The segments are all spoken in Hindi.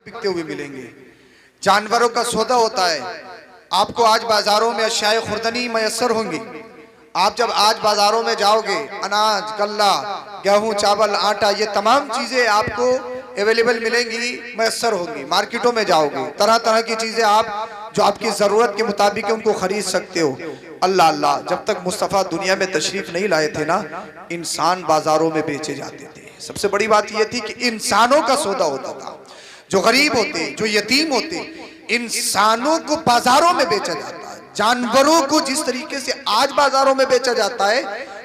बिकते हुए मिलेंगे। जानवरों का सौदा होता है। आपको आज बाजारों में अशियाए खुर्दनी मैसर होंगी। आप जब आज बाजारों में जाओगे, अनाज, गल्ला, गेहूं, चावल, आटा, ये तमाम चीजें आपको अवेलेबल मिलेंगी, मैसर होंगी। मार्केटों में जाओगे, तरह तरह की चीजें आप जो आपकी जरूरत के मुताबिक उनको खरीद सकते हो। अल्लाह अल्लाह, जब तक मुस्तफ़ा दुनिया में तशरीफ नहीं लाए थे ना, इंसान बाजारों में बेचे जाते थे। सबसे बड़ी बात यह थी कि इंसानों का सौदा होता था। जो गरीब होते, जो यतीम होते, इंसानों को बाजारों में बेचा जाता है। जानवरों को जिस तरीके से आज बाजारों में बेचा जाता है,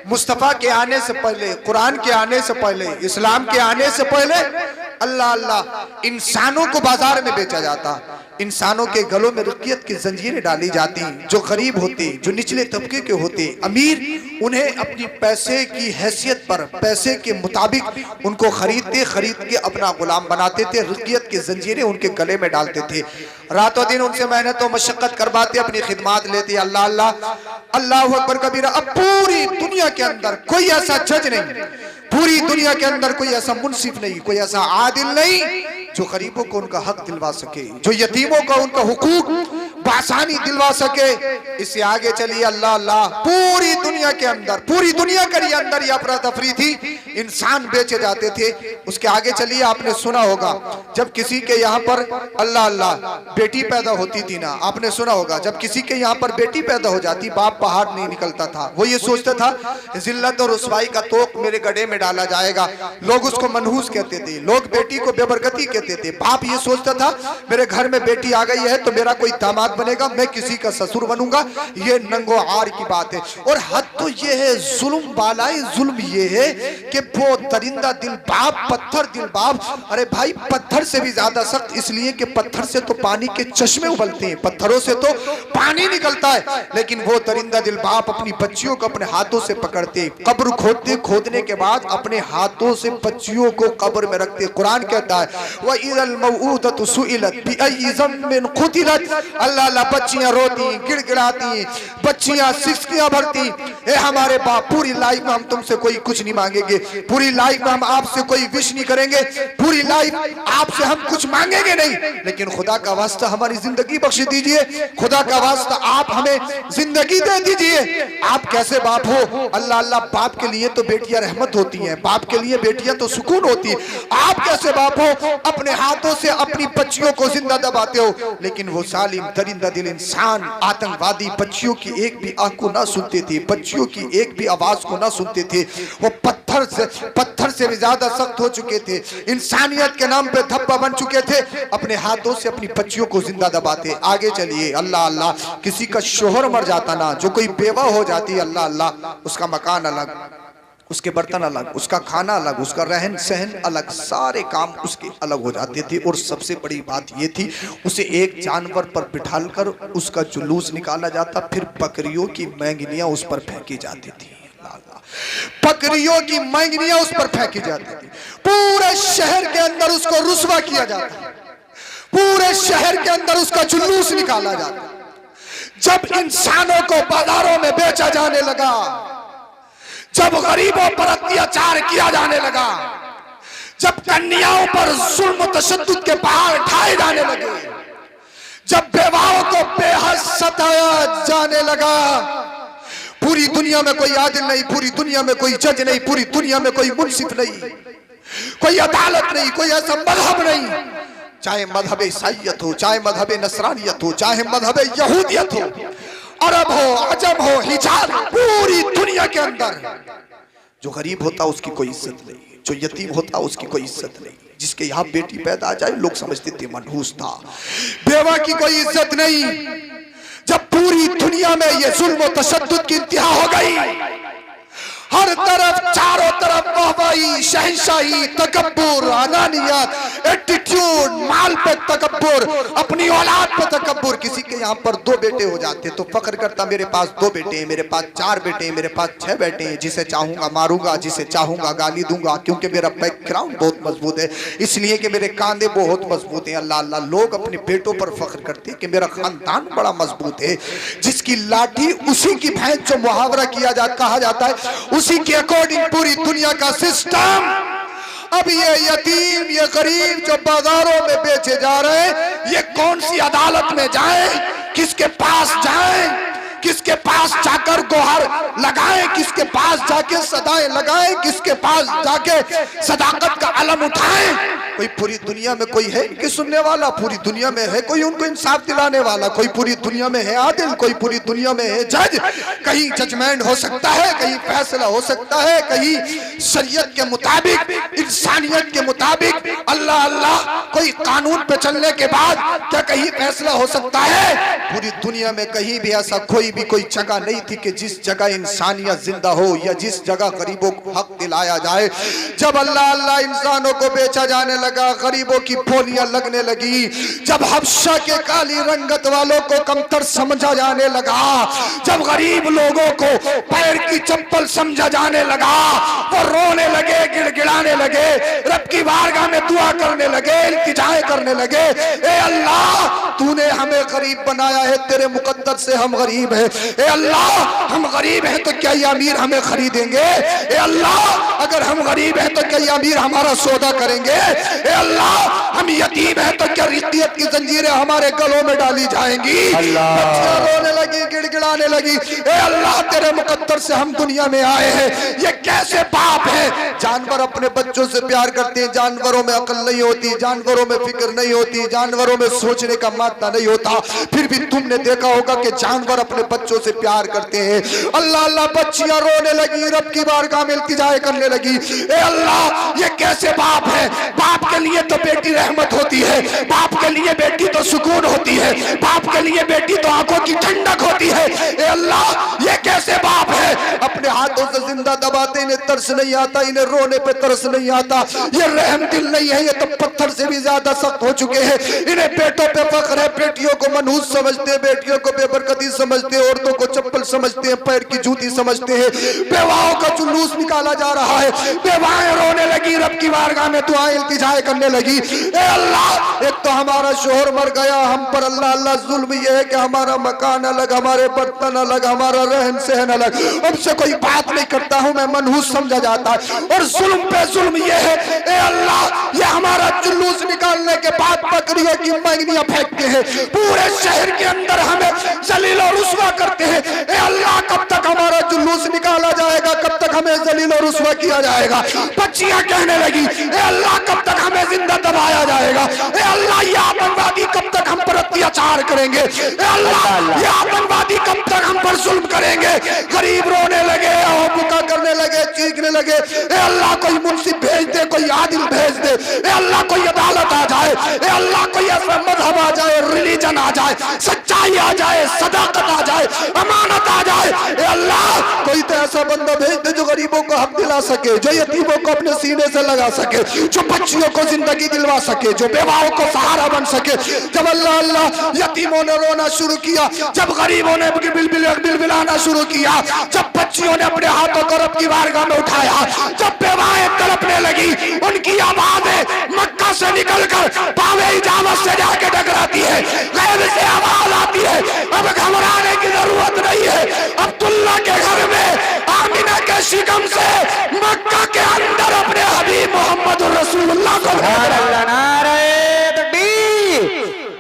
मुस्तफ़ा के आने से पहले, कुरान के आने से पहले, इस्लाम के आने से पहले, अल्लाह अल्लाह, इंसानों को बाजार में बेचा जाता। इंसानों के गलों में रुकियत की जंजीरें डाली जाती। जो गरीब होते, जो निचले तबके के होते, अमीर उन्हें अपनी पैसे की हैसियत पर, पैसे के मुताबिक उनको खरीद के अपना गुलाम बनाते थे। रुकियत की जंजीरें उनके गले में डालते थे। रातों दिन उनसे मेहनत और मशक्कत करवाते, अपनी खिदमत लेते। अल्लाह अल्लाह, अल्लाहु अकबर कबीरा। अब पूरी दुनिया के अंदर कोई ऐसा जज नहीं, पूरी दुनिया के अंदर कोई ऐसा मुंसिफ नहीं, कोई ऐसा आदिल नहीं जो गरीबों को उनका हक दिलवा सके, जो यतीमों को उनका हुकूक बासानी दिलवा सके। इससे आगे चलिए, अल्लाह अल्लाह, पूरी दुनिया के अंदर, पूरी दुनिया के अंदर यह अफरा तफरी थी, इंसान बेचे जाते थे। उसके आगे चलिए, आपने सुना होगा जब किसी के यहाँ पर अल्लाह अल्लाह बेटी पैदा होती थी ना, आपने सुना होगा जब किसी के यहाँ पर बेटी पैदा हो जाती, बाप बाहर नहीं निकलता था। वो ये सोचता था जिल्लत और रुसवाई का तोक मेरे गड्ढे में डाला जाएगा। लोग उसको मनहूस कहते थे, लोग बेटी को बेबरकती कहते थे। बाप ये सोचता था मेरे घर में बेटी आ गई है तो मेरा कोई दामाद बनेगा, मैं किसी का ससुर बनूंगा। ये नंगो आर की बात है। और हद तो ये है, जुल्म बालाए जुल्म ये है कि वो दरिंदा दिल बाप, पत्थर दिल बाप। अरे भाई, पत्थर से भी ज्यादा सख्त इसलिए कि पत्थर से तो पानी के चश्मे उबलते हैं, पत्थरों से तो पानी निकलता है, लेकिन वो दरिंदा दिल बाप अपनी बच्चियों को अपने हाथों से पकड़ते, कब्र खोदते, खोदने के बाद अपने हाथों से बच्चियों को कब्र में रखते। कुरान कहता है व इज़ल मौऊदतु सुइलत बिअय्यि ज़ंबिन क़ुतिलत। अल्लाह अल्लाह, बच्चियां रोती, गिड़गिड़ाती, बच्चियां सिसकियां भरती। ए हमारे बाप, पूरी लाइफ में हम तुमसे कोई कुछ नहीं मांगेंगे, पूरी लाइफ में हम आपसे कोई विश नहीं करेंगे, पूरी लाइफ आपसे हम कुछ मांगेंगे नहीं, लेकिन खुदा का वास्ता हमारी जिंदगी बख्श दीजिए, खुदा का वास्ता आप हमें जिंदगी दे दीजिए। आप कैसे बाप हो? अल्लाह अल्लाह, बाप के लिए तो बेटियां रहमत होती हैं, बाप के लिए बेटियां तो सुकून होती है। आप कैसे बाप हो? अपने हाथों से अपनी बच्चियों को जिंदा दबाते हो। लेकिन वो सालिम दरिंदा दिल इंसान, आतंकवादी बच्चियों की एक भी आंख को ना सुनते थे, बच्चियों की एक भी आवाज को ना सुनते थे। वो पत्थर से भी ज्यादा सख्त हो चुके थे, इंसानियत के नाम पे धब्बा बन चुके थे। अपने हाथों से अपनी बच्चियों को जिंदा दबाते। आगे चलिए, अल्लाह अल्लाह, किसी का शोहर मर जाता ना, जो कोई बेवा हो जाती, अल्लाह अल्लाह, उसका मकान अलग, उसके बर्तन अलग, उसका खाना अलग, उसका रहन सहन अलग, सारे काम उसके अलग हो जाते थे। और सबसे बड़ी बात यह थी, उसे एक जानवर पर बिठालकर उसका जुलूस निकाला जाता, फिर बकरियों की मैंगनियां उस पर फेंकी जाती थी। बकरियों की मैंगनियां उस पर फेंकी जाती थी। पूरे शहर के अंदर उसको रुस्वा किया जाता, पूरे शहर के अंदर उसका जुलूस निकाला जाता। जब इंसानों को बाजारों में बेचा जाने लगा, जब गरीबों पर अत्याचार किया जाने लगा, जब कन्याओं पर जुल्म तशद्दुद के पहाड़ ढाए जाने लगे, जब बेवाओं को बेहद सताया जाने लगा, पूरी दुनिया में कोई आदिल नहीं, पूरी दुनिया में कोई जज नहीं, पूरी दुनिया में कोई मुंसिफ नहीं, कोई अदालत नहीं, कोई ऐसा मजहब नहीं, चाहे मजहब ईसाईयत हो, चाहे मजहब नसरानियत हो, चाहे मजहब यहूदियत हो, अरब हो, अजम हो, हिजाज, पूरी दुनिया के अंदर जो गरीब होता उसकी कोई इज्जत नहीं, जो यतीम होता उसकी कोई इज्जत नहीं। जिसके यहाँ बेटी पैदा आ जाए लोग समझते थे मनहूस था। बेवा की कोई इज्जत नहीं। जब पूरी दुनिया में ये जुल्म और तशद्दुद की इंतहा हो गई, हर तरफ चारों तरफ वाहवाही, शहंशाही, तकब्बुर, अनानियत, एटीट्यूड, माल पे तकब्बुर, अपनी औलाद पे तकब्बुर। किसी के यहाँ पर 2 बेटे हो जाते तो फख्र करता, मेरे पास 2 बेटे हैं, मेरे पास 4 बेटे हैं, मेरे पास 6 बेटे हैं, जिसे चाहूंगा मारूंगा, जिसे चाहूंगा गाली दूंगा, क्योंकि मेरा बैकग्राउंड बहुत मजबूत है, इसलिए कि मेरे कांधे बहुत मजबूत हैं। अल्लाह अल्लाह, लोग अपने बेटों पर फख्र करते कि मेरा खानदान बड़ा मजबूत है। जिसकी लाठी उसी की भैंस, जो मुहावरा कहा जाता है, उसी के अकॉर्डिंग पूरी दुनिया का सिस्टम अब ये यतीम, ये गरीब जो बाजारों में बेचे जा रहे हैं, ये कौन सी अदालत में जाएं, किसके पास जाएं, किसके पास जाकर गुहार लगाएं, किसके पास जाके सदाएं लगाएं, किसके पास जाके सदाकत का अलम उठाएं? कोई पूरी दुनिया में कोई है इनकी सुनने वाला? पूरी दुनिया में है कोई उनको इंसाफ दिलाने वाला? कोई पूरी दुनिया में है आदिल? कोई पूरी दुनिया में है जज? कहीं जजमेंट हो सकता है, कहीं फैसला हो सकता है, कहीं शरीयत के मुताबिक, इंसानियत के मुताबिक, अल्लाह अल्लाह कोई कानून पे चलने के बाद क्या कहीं फैसला हो सकता है? पूरी दुनिया में कहीं भी ऐसा कोई जगह नहीं थी कि जिस जगह इंसानियत जिंदा हो या जिस जगह गरीबों को हक दिलाया जाए। जब अल्लाह अल्लाह इंसानों को बेचा जाने लगा, गरीबों की बोलियां लगने लगी, जब हबशा के काली रंगत वालों को कमतर समझा जाने लगा, जब गरीब लोगों को पैर की चप्पल समझा जाने लगा, वो रोने लगे, गिड़गिड़ाने लगे, रब की बारगाह में दुआ करने लगे, इल्तिजाएं करने लगे, ए अल्लाह तूने हमें गरीब बनाया है, तेरे मुकद्दर से हम गरीब हैं। ए अल्लाह हम गरीब हैं तो क्या ये अमीर हमें खरीदेंगे? ए अल्लाह अगर हम गरीब हैं तो क्या ये अमीर हमारा सौदा करेंगे? ए अल्लाह हम यतीम हैं तो क्या रिक्तियत की जंजीरें हमारे गलों में डाली जाएंगी? बच्चियां रोने लगी, गिड़गिड़ाने लगी, ए अल्लाह तेरे मुकद्दर से हम दुनिया में आए हैं। ये कैसे बाप है? जानवर अपने बच्चों से प्यार करते हैं, जानवरों में अकल नहीं होती, जानवरों में फिक्र नहीं होती, जानवरों में सोचने का मात्रा नहीं होता, फिर भी तुमने देखा होगा कि जानवर अपने बच्चों से प्यार करते हैं। अल्लाह अल्लाह बच्चियां रोने लगी, रब की बारगाह में इल्तिजाएं करने लगी, ए अल्लाह ये कैसे बाप है? बाप के लिए तो बेटी रहमत होती है, बाप के लिए बेटी तो सुकून होती है, बाप के लिए बेटी तो आंखों की ठंडक होती है। ए अल्लाह ये कैसे बाप है? अपने हाथों से जिंदा दबाते, इन्हें तरस नहीं आता, इन्हें रोने पे तरस नहीं आता, ये रहम दिल नहीं है, ये तो पत्थर से भी ज्यादा सख्त हो चुके हैं। इन्हें बेटों पे फख्र है, बेटियों को मनहूस समझते हैं, बेटियों को बेबरकती समझते हैं, औरतों को चप्पल समझते हैं, पैर की जूती समझते हैं। बेवाओं का जुलूस निकाला जा रहा है, बेवाएं रोने लगी, रब की बारगाह में दुआएं इल्तिजाएं करने लगी, ए अल्लाह एक तो हमारा शोहर मर गया, हम पर अल्लाह अल्लाह जुल्म ये है कि हमारा मकान अलग, हमारे बर्तन अलग, हमारा रहन सहन अलग, हमसे कोई बात नहीं करता हूं, मैं मनहूस समझा जाता है। और जुल्म पे जुल्म ये है, ए अल्लाह ये हमारा जुलूस निकालने के बाद बकरियों की मैंगनियां फेंकते हैं, पूरे शहर के अंदर हमें जलील और रुस्वा करते हैं। ए अल्लाह कब तक हमारा जुलूस निकाला जाएगा? कब तक हमें जलील और रुस्वा किया जाएगा? बच्चियां कहने लगी, ए अल्लाह कब तक हमें जिंदा दबाया जाएगा? ए अल्लाह ये आतंकवादी कब तक हम पर अत्याचार करेंगे? ए अल्लाह ये आतंकवादी कब तक हम पर जुल्म करेंगे? गरीब रोने लगे, बुका करने लगे, चीखने लगे, ए अल्लाह कोई मुंसिफ भेज दे, कोई आदिल भेज दे, ए अल्लाह कोई अदालत आ जाए, ए अल्लाह कोई ऐसा मजहब आ जाए, रिलीजन आ जाए, सच्चाई आ जाए, सदाकत आ जाए, अमानत आ जाए, ए अल्लाह कोई तो ऐसा बंदा भेज दे जो गरीबों को हक दिला सके, जो यतीमों को अपने सीने से लगा सके, जो बच्चियों को जिंदगी दिलवा सके, जो बेवाओं को सहारा बन सके। जब अल्लाह अल्लाह यतीमों ने रोना शुरू किया, जब गरीबों ने बिलबिलाना शुरू किया, जब बच्चियों ने अपने हाथों को रब की बारगाह में उठाया, जब बेवाएं तड़पने लगी, उनकी आवाजें मक्का से निकलकर पावे इजामत से जाके टकराती है, गैब से आवाज आती है, अब घबराने की जरूरत नहीं है। अब्दुल्ला के घर में आमिना के शिकम से मक्का के अंदर अपने हबीब मोहम्मद रसूलुल्लाह को नारे तकबीर,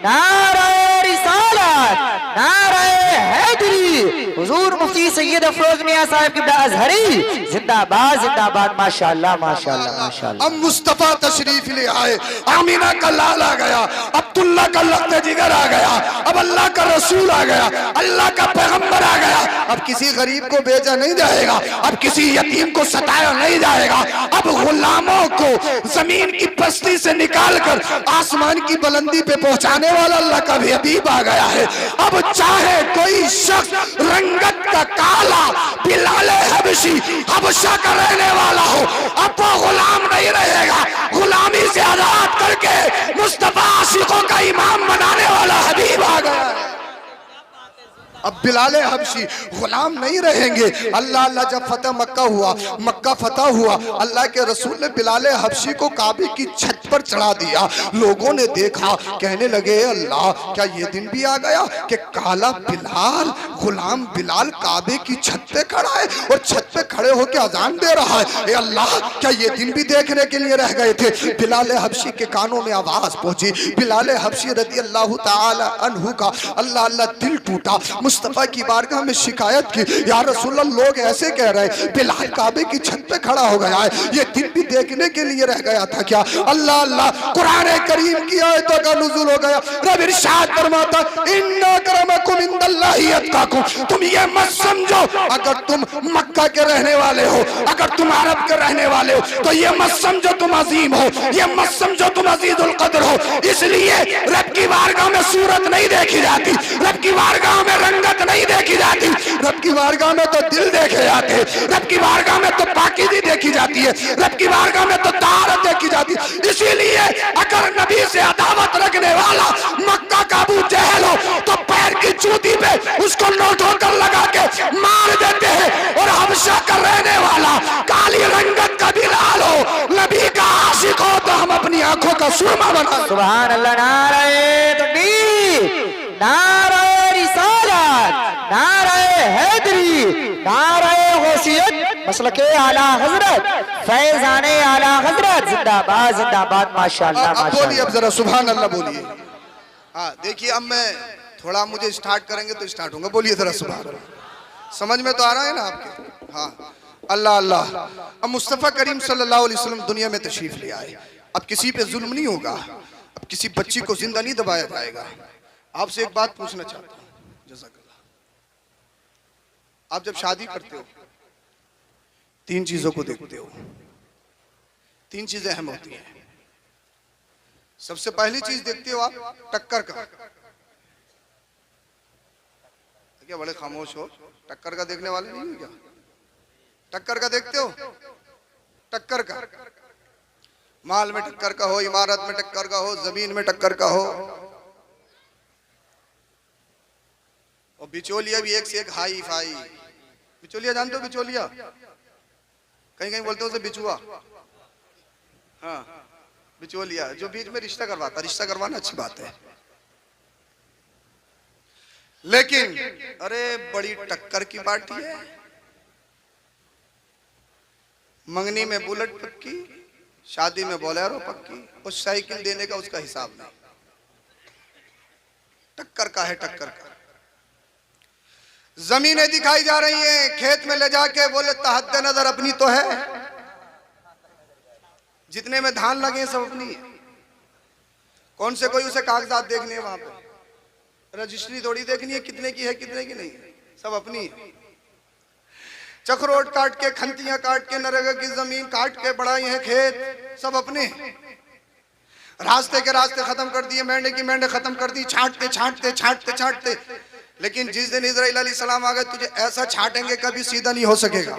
नारे रिसालत, नारे हैदरी, हुजूर मुफ्ती सैयद अफरोज मियां साहब की अजहरी जिंदाबाद जिंदाबाद, माशाअल्लाह माशाअल्लाह माशाअल्लाह। अब मुस्तफा तशरीफ ले आए, आमिना का लाल आ गया, अब्दुल्ला का लख्त जिगर आ गया, अब अल्लाह का रसूल आ गया, अल्लाह का पैगंबर आ गया। अब किसी गरीब को बेचा नहीं जाएगा, अब किसी यतीम को सताया नहीं जाएगा, अब गुलामों को जमीन की पस्ती से निकालकर आसमान की बुलंदी पे पहुंचाने वाला अल्लाह का भी हबीब आ गया है। अब चाहे कोई शख्स रंगत का काला, बिलाले हबशी, हबशा का रहने वाला हो, अब वो गुलाम नहीं रहेगा, गुलामी से आजाद करके मुस्तफा आशिकों का इमाम बनाने वाला हबीब आ गया है। अब बिलाल हबशी गुलाम नहीं रहेंगे। अल्लाह अल्लाह जब फतेह मक्का हुआ, मक्का फतह हुआ, अल्लाह के रसूल ने बिलाल हबशी को काबे की छत पर चढ़ा दिया। लोगों ने देखा, कहने लगे अल्लाह क्या ये दिन भी आ गया कि काला बिलाल, गुलाम बिलाल काबे की छत पे खड़ा है और छत पे खड़े होकर अजान दे रहा है। ए अल्लाह क्या ये दिन भी देखने के लिए रह गए थे। बिलाल हबशी के कानों में आवाज पहुंची। बिलाल हबशी रज़ी अल्लाह ताला अन्हु का अल्लाह अल्लाह दिल टूटा। मुस्तफा की बारगाह में शिकायत की, या रसूलल्लाह लोग ऐसे कह रहे हैं बिलाल काबे की छत पे खड़ा हो गया है, ये दिन भी देखने के लिए रह गया था क्या। अल्लाह अल्लाह कुरान करीम की आयतों का नुज़ूल हो गया। रब इरशाद फरमाता इन्ना करमकुम इंदल्लाहि अत्काकुम, तुम ये मत समझो अगर तुम मक्का के रहने वाले हो, अगर तुम अरब के रहने वाले हो तो ये मत समझो तुम अजीम हो, ये मत समझो तुम अजीजुल कद्र हो। इसलिए रब की बारगाह में सूरत नहीं देखी जाती, रब की बारगाह में रंगत नहीं देखी जाती, रब की बारगाह में तो दिल देखे जाते हैं, रब की बारगाह में तो पाकीज़ी देखी जाती है, रब की बारगाह में तो तारत देखी जाती है। इसीलिए अगर नबी से अदावत रखने वाला मक्का का अबू जहल हो तो पैर की चूती पे उसको नोटों कर लगा के मार देते हैं। और हबशा का रहने वाला काली रंगत का बिलाल हो, नबी का आशिक हो तो हम अपनी आंखों का सुरमा बना। सुभान अल्लाह, नारे तकबीर, नारे रिसालत, नारे हैदरी, नारे गौसियत, मसलके आला हजरत, फैजाने आला हजरत, जिंदाबाद जिंदाबाद, माशाअल्लाह अब बोलिए, माशाअल्लाह। अब जरा सुभान अल्लाह बोलिए। हाँ देखिए, अब मैं थोड़ा मुझे स्टार्ट करेंगे तो स्टार्ट होगा। बोलिए जरा सुभान अल्लाह। समझ में तो आ रहा है ना आपके। हाँ अल्लाह अल्लाह। अब मुस्तफ़ा करीम सल्लल्लाहु अलैहि वसल्लम दुनिया में तशरीफ ले आए। अब किसी पे जुल्म नहीं होगा, अब किसी बच्ची को जिंदा नहीं दबाया जाएगा। आपसे एक बात पूछना चाहता हूँ, जज़ाकल्लाह। आप जब शादी करते हो तीन चीजों को देखते हो, तीन चीजें अहम होती हैं। सबसे पहली चीज देखते हो आप टक्कर का। क्या बड़े खामोश हो, टक्कर का देखने वाले नहीं हो क्या? टक्कर का देखते हो, टक्कर का, माल में टक्कर का हो, इमारत में टक्कर का हो, जमीन में टक्कर का हो। और बिचौलिया भी एक से एक हाई फाई। बिचौलिया जानते हो? बिचौलिया कहीं कहीं बोलते हो उसे बिचुआ। हाँ बिचौलिया, जो बीच में रिश्ता करवाता। रिश्ता करवाना अच्छी बात है, लेकिन अरे बड़ी टक्कर की पार्टी है। मंगनी में बुलेट पक्की, शादी में बोलेरो पक्की, उस साइकिल देने का उसका हिसाब नहीं। टक्कर का है, टक्कर का। जमीनें दिखाई जा रही हैं, खेत में ले जाके बोले तहद्दे नजर अपनी तो है, जितने में धान लगे सब अपनी है। कौन से कोई उसे कागजात देखने हैं वहां पे, रजिस्ट्री थोड़ी देखनी है कितने की है कितने की नहीं, सब अपनी है। चखरोट काट के, खंतियां काट के, नरेगा की जमीन काट के बढ़ाई है खेत, सब अपने। रास्ते के रास्ते खत्म कर दिए, मेंढे की मेंढे खत्म कर दी, छांटते छांटते छांटते छांटते। लेकिन जिस दिन इजराइल अलैहिस्सलाम आ गए, तुझे ऐसा छांटेंगे कभी सीधा नहीं हो सकेगा।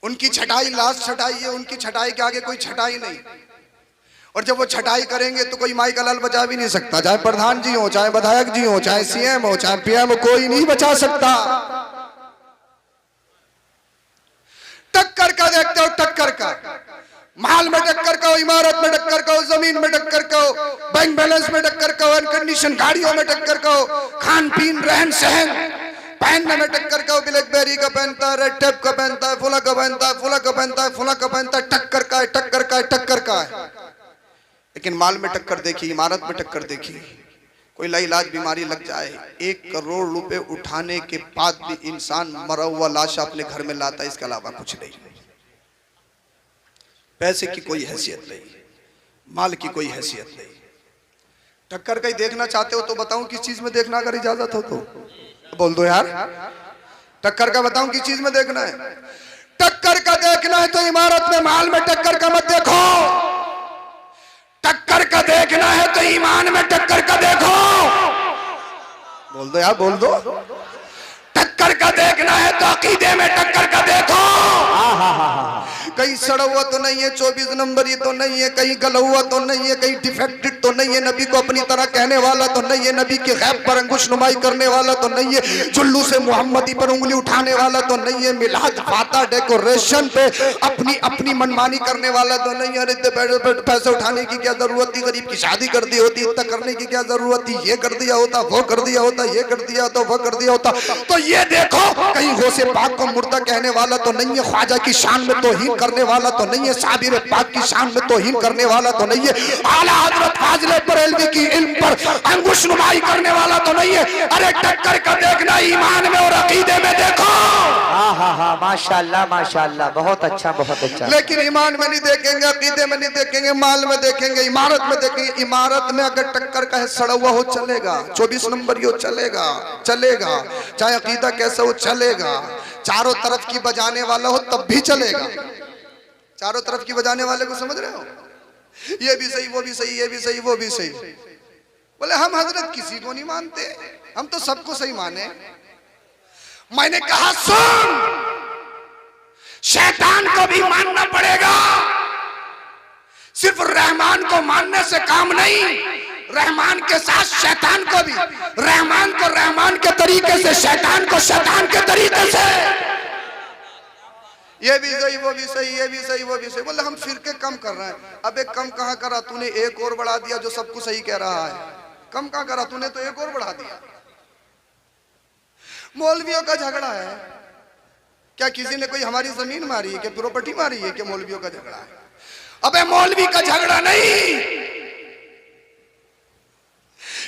उनकी छटाई लास्ट छटाई है, उनकी छटाई के आगे कोई छटाई नहीं। और जब वो छटाई करेंगे तो कोई माई का लाल बचा भी नहीं सकता, चाहे प्रधान जी हो, चाहे विधायक जी हो, चाहे सीएम हो, चाहे पीएम हो, कोई नहीं बचा सकता। टक्कर का देखते हो, टक्कर का, माल में टक्कर का हो, इमारत में टक्कर का हो, जमीन में टक्कर का हो, बैंक बैलेंस में टक्कर का हो, एयर कंडीशन गाड़ियों में टक्कर का हो, खान पीन रहन सहन पहनने में टक्कर का हो। ब्लैकबेरी का पहनता है, रेड टेप का पहनता है, फुला का पहनता है, फुला का पहनता है, फुला का पहनता है। टक्कर का है, टक्कर का है, टक्कर का है। लेकिन माल में टक्कर देखी, इमारत में टक्कर देखी, कोई लाइलाज बीमारी लग जाए, 1 करोड़ रुपए उठाने के बाद भी इंसान मरा हुआ लाश अपने घर में लाता है, इसके अलावा कुछ नहीं। पैसे की कोई हैसियत नहीं, माल की कोई हैसियत नहीं। टक्कर का ही देखना चाहते हो तो बताऊं किस चीज में देखना, अगर इजाजत हो तो बोल दो यार। टक्कर का बताऊं किस चीज में देखना है? टक्कर का देखना है तो इमारत में, माल में टक्कर का मत देखो। टक्कर का देखना है तो ईमान में टक्कर का देखो। बोल दो यार, बोल दो। टक्कर का देखना है तो अकीदे में टक्कर का देखो। कहीं सड़ा हुआ तो नहीं है, 24 नंबरी तो नहीं है, कहीं गला हुआ तो नहीं है, कहीं डिफेक्टेड तो नहीं है, नबी को अपनी तरह कहने वाला तो नहीं है, नबी के गैब पर अंगुश नुमाई करने वाला तो नहीं है, जुल्लू से मोहम्मदी पर उंगली उठाने वाला तो नहीं है, मिलाद फाता डेकोरेशन पे अपनी अपनी मनमानी करने वाला तो नहीं है। अरे पैसे उठाने की क्या जरूरत थी, गरीब की शादी कर दी होती, इतना करने की क्या जरूरत थी, ये कर दिया होता, वो कर दिया होता, ये कर दिया तो वो कर दिया होता। तो ये देखो, कहीं गौसे पाक को मुर्दा कहने वाला तो नहीं है, ख्वाजा की शान में तौहीन करने वाला तो नहीं है, साबिर पाक की शान में तौहीन करने वाला तो नहीं है, आला हजरत फाजिल बरेलवी की इल्म पर अंगुश नुमाई करने वाला तो नहीं है। अरे टक्कर का देखना ईमान में और अकीदे में देखो। हाँ हाँ हाँ, माशाल्लाह माशाल्लाह, बहुत अच्छा बहुत अच्छा। लेकिन ईमान में नहीं देखेंगे, अकीदे में नहीं देखेंगे, माल में देखेंगे, इमारत में देखेंगे। इमारत में अगर टक्कर का है सड़ा हुआ हो चलेगा, 24 नंबर हो चलेगा, चलेगा, चाहे अकीदा कैसा हो चलेगा, चारों तरफ की बजाने वाला हो तब भी चलेगा। चारों तरफ की बजाने वाले को समझ रहे हो, ये भी सही वो भी सही, ये भी सही वो भी सही। बोले हम हजरत किसी को नहीं मानते, हम तो सबको सही माने। मैंने कहा सुन, शैतान को भी मानना पड़ेगा, सिर्फ रहमान को मानने से काम नहीं, रहमान के साथ शैतान को भी, रहमान को रहमान के तरीके से, शैतान को शैतान के तरीके से। ये भी सही वो भी सही, ये भी सही वो भी सही। बोले हम फिरके कम कर रहे हैं। अब एक कम कहाँ करा तूने, एक और बढ़ा दिया जो सबको सही कह रहा है। कम कहाँ करा तूने, तो एक और बढ़ा दिया। मौलवियों का झगड़ा है क्या, किसी ने कोई हमारी जमीन मारी है, क्या प्रॉपर्टी मारी है, क्या मौलवियों का झगड़ा है? अबे मौलवी का झगड़ा नहीं,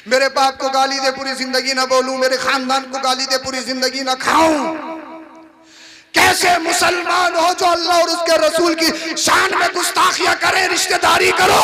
मेरे बाप को गाली दे पूरी जिंदगी ना बोलूं, मेरे खानदान को गाली दे पूरी जिंदगी ना खाऊं। कैसे मुसलमान हो जो अल्लाह और उसके रसूल की शान में गुस्ताखियां करें, रिश्तेदारी करो?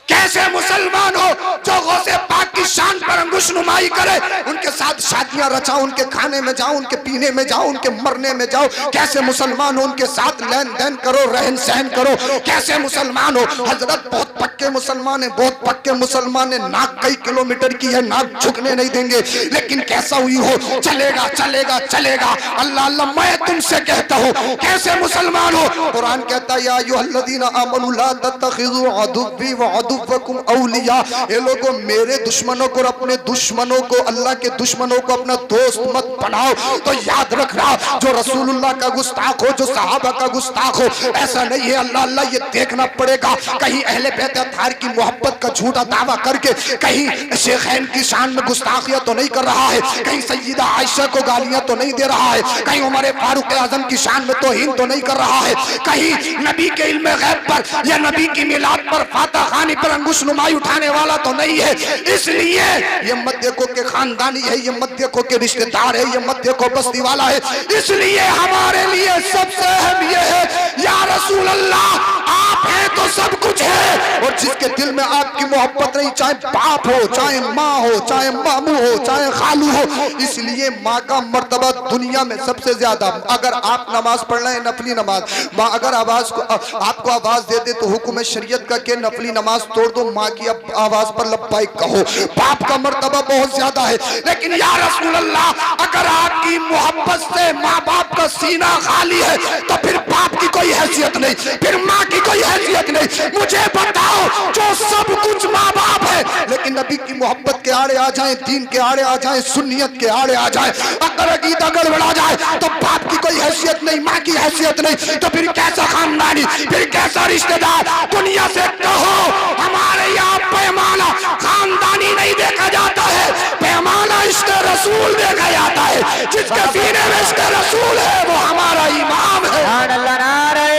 कैसे मुसलमान हो जो गौसे पाक की शान पर अंगुश नुमाई करे, उनके साथ शादियां रचाओ, उनके खाने में जाओ, उनके पीने में जाओ, उनके मरने में जाओ? कैसे मुसलमान हो उनके साथ लेन देन करो, रहन सहन करो? कैसे मुसलमान हो? हजरत बहुत पक्के मुसलमान है, बहुत पक्के मुसलमान है, नाक कई किलोमीटर की है, नाक झुकने नहीं देंगे, लेकिन कैसा हुई हो चलेगा चलेगा चलेगा। अल्लाह अल्लाह, मैं तुमसे कहता हूँ कैसे मुसलमान हो? कुरान कहता है या अय्युहल्लज़ीना आमनू ला तत्तखिज़ू अदुव्वी व अदुव्वकुम औलिया, ये लोगों मेरे दुश्मनों को और अपने दुश्मनों को, अल्लाह के दुश्मनों को अपना दोस्त मत बनाओ। तो याद रखना, जो रसूलुल्लाह का गुस्ताख हो, जो सहाबा का गुस्ताख हो, ऐसा नहीं है। अल्लाह अल्लाह, ये देखना पड़ेगा कहीं अहले बैत अत्हार की मोहब्बत का झूठा दावा करके कहीं शेखैन की शान में गुस्ताखियां तो नहीं कर रहा है, कहीं सैयदा आयशा को गालियां तो नहीं दे रहा है, कहीं उमर फारूक आजम की शान में तौहीन तो नहीं कर रहा है, कहीं नबी के इल्म गैब पर या नबी की मिलाद पर, फाता खानी पर अंगुश नुमाई उठाने वाला तो नहीं है। इसलिए ये मत देखो के खानदानी है, ये मत देखो के रिश्तेदार है, ये मत देखो बस्ती वाला है। इसलिए हमारे लिए सबसे अहम ये है, या रसूल अल्लाह आप हैं तो सब कुछ है, और जिसके दिल में आपकी मोहब्बत नहीं, चाहे बाप हो, चाहे माँ हो, चाहे मामू हो, चाहे खालू हो, इसलिए माँ का मर्तबा दुनिया में सबसे ज्यादा। अगर आप नमाज पढ़ रहे हैं, नफली नमाज, माँ अगर आवाज को आपको आवाज दे दे तो हुक्म शरीयत का के नफली नमाज तोड़ दो, माँ की आवाज पर लब्बाइक कहो। बाप का मर्तबा बहुत ज्यादा है। लेकिन या रसूल अल्लाह, अगर आपकी मोहब्बत से माँ बाप का सीना खाली है तो फिर बाप की कोई हैसियत नहीं, फिर माँ की कोई हैसियत नहीं। मुझे बताओ, जो सब कुछ माँ बाप है, लेकिन नबी की मोहब्बत के आड़े आ जाए, दीन के आड़े आ जाए, सुन्नियत के आड़े आ जाए, अगर अकीदा गड़बड़ा जाए तो बाप की कोई हैसियत नहीं, माँ की हैसियत नहीं, तो फिर कैसा खानदानी, फिर कैसा रिश्तेदार? दुनिया से कहो हमारे यहाँ पैमाना खानदानी नहीं देखा जाता है, पैमाना इश्क़ रसूल देखा जाता है। जिसके सीने में इश्क़ रसूल है वो हमारा इमाम है। अल्लाह, नारे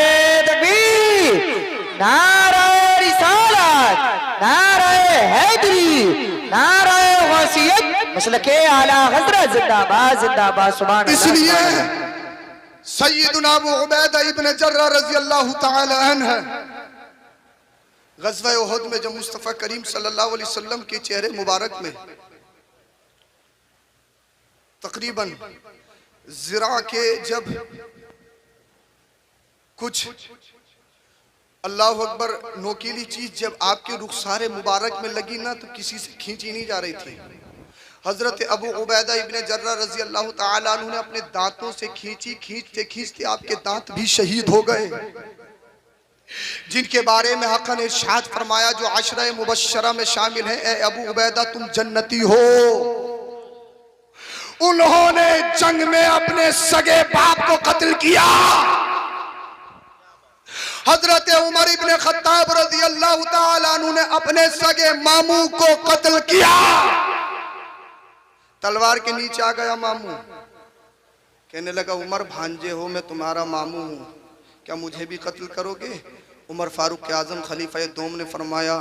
तकबीर, नारे रिसालत, नारे हैदरी, नारे गौसियत, मसलके आला हज़रत जिंदाबाद जिंदाबाद। सुभान अल्लाह। इसलिए सय्यदुना अबू उबैदा इब्न जर्रा रज़ी अल्लाह तआला अन्हु ग़ज़वा उहद में जब मुस्तफ़ा करीम सल्लल्लाहु अलैहि वसल्लम के चेहरे मुबारक में तकरीबन ज़िरा के जब कुछ अल्लाह अकबर नोकीली चीज जब आपके रुखसारे मुबारक में लगी ना, तो किसी से खींची नहीं जा रही थी। हजरत अबू उबैदा इब्ने जर्रा रजी अल्लाह ताला अन्हु ने अपने दांतों से खींची, खींचते खींचते आपके दांत भी शहीद हो गए, जिनके बारे में हक़ ने इरशाद फरमाया जो अशरा मुबश्शरा में शामिल है, ए अबू उबैदा तुम जन्नती हो। उन्होंने जंग में अपने सगे बाप को कत्ल किया। हजरत उमर इब्ने खत्ताब रजी अल्लाह ताला अन्हु ने अपने सगे मामू को कत्ल किया। तलवार के नीचे आ गया मामू, कहने लगा उमर भांजे हो, मैं तुम्हारा मामू हूं, क्या मुझे भी कत्ल करोगे? उमर फारूक आजम खलीफा दोम ने फरमाया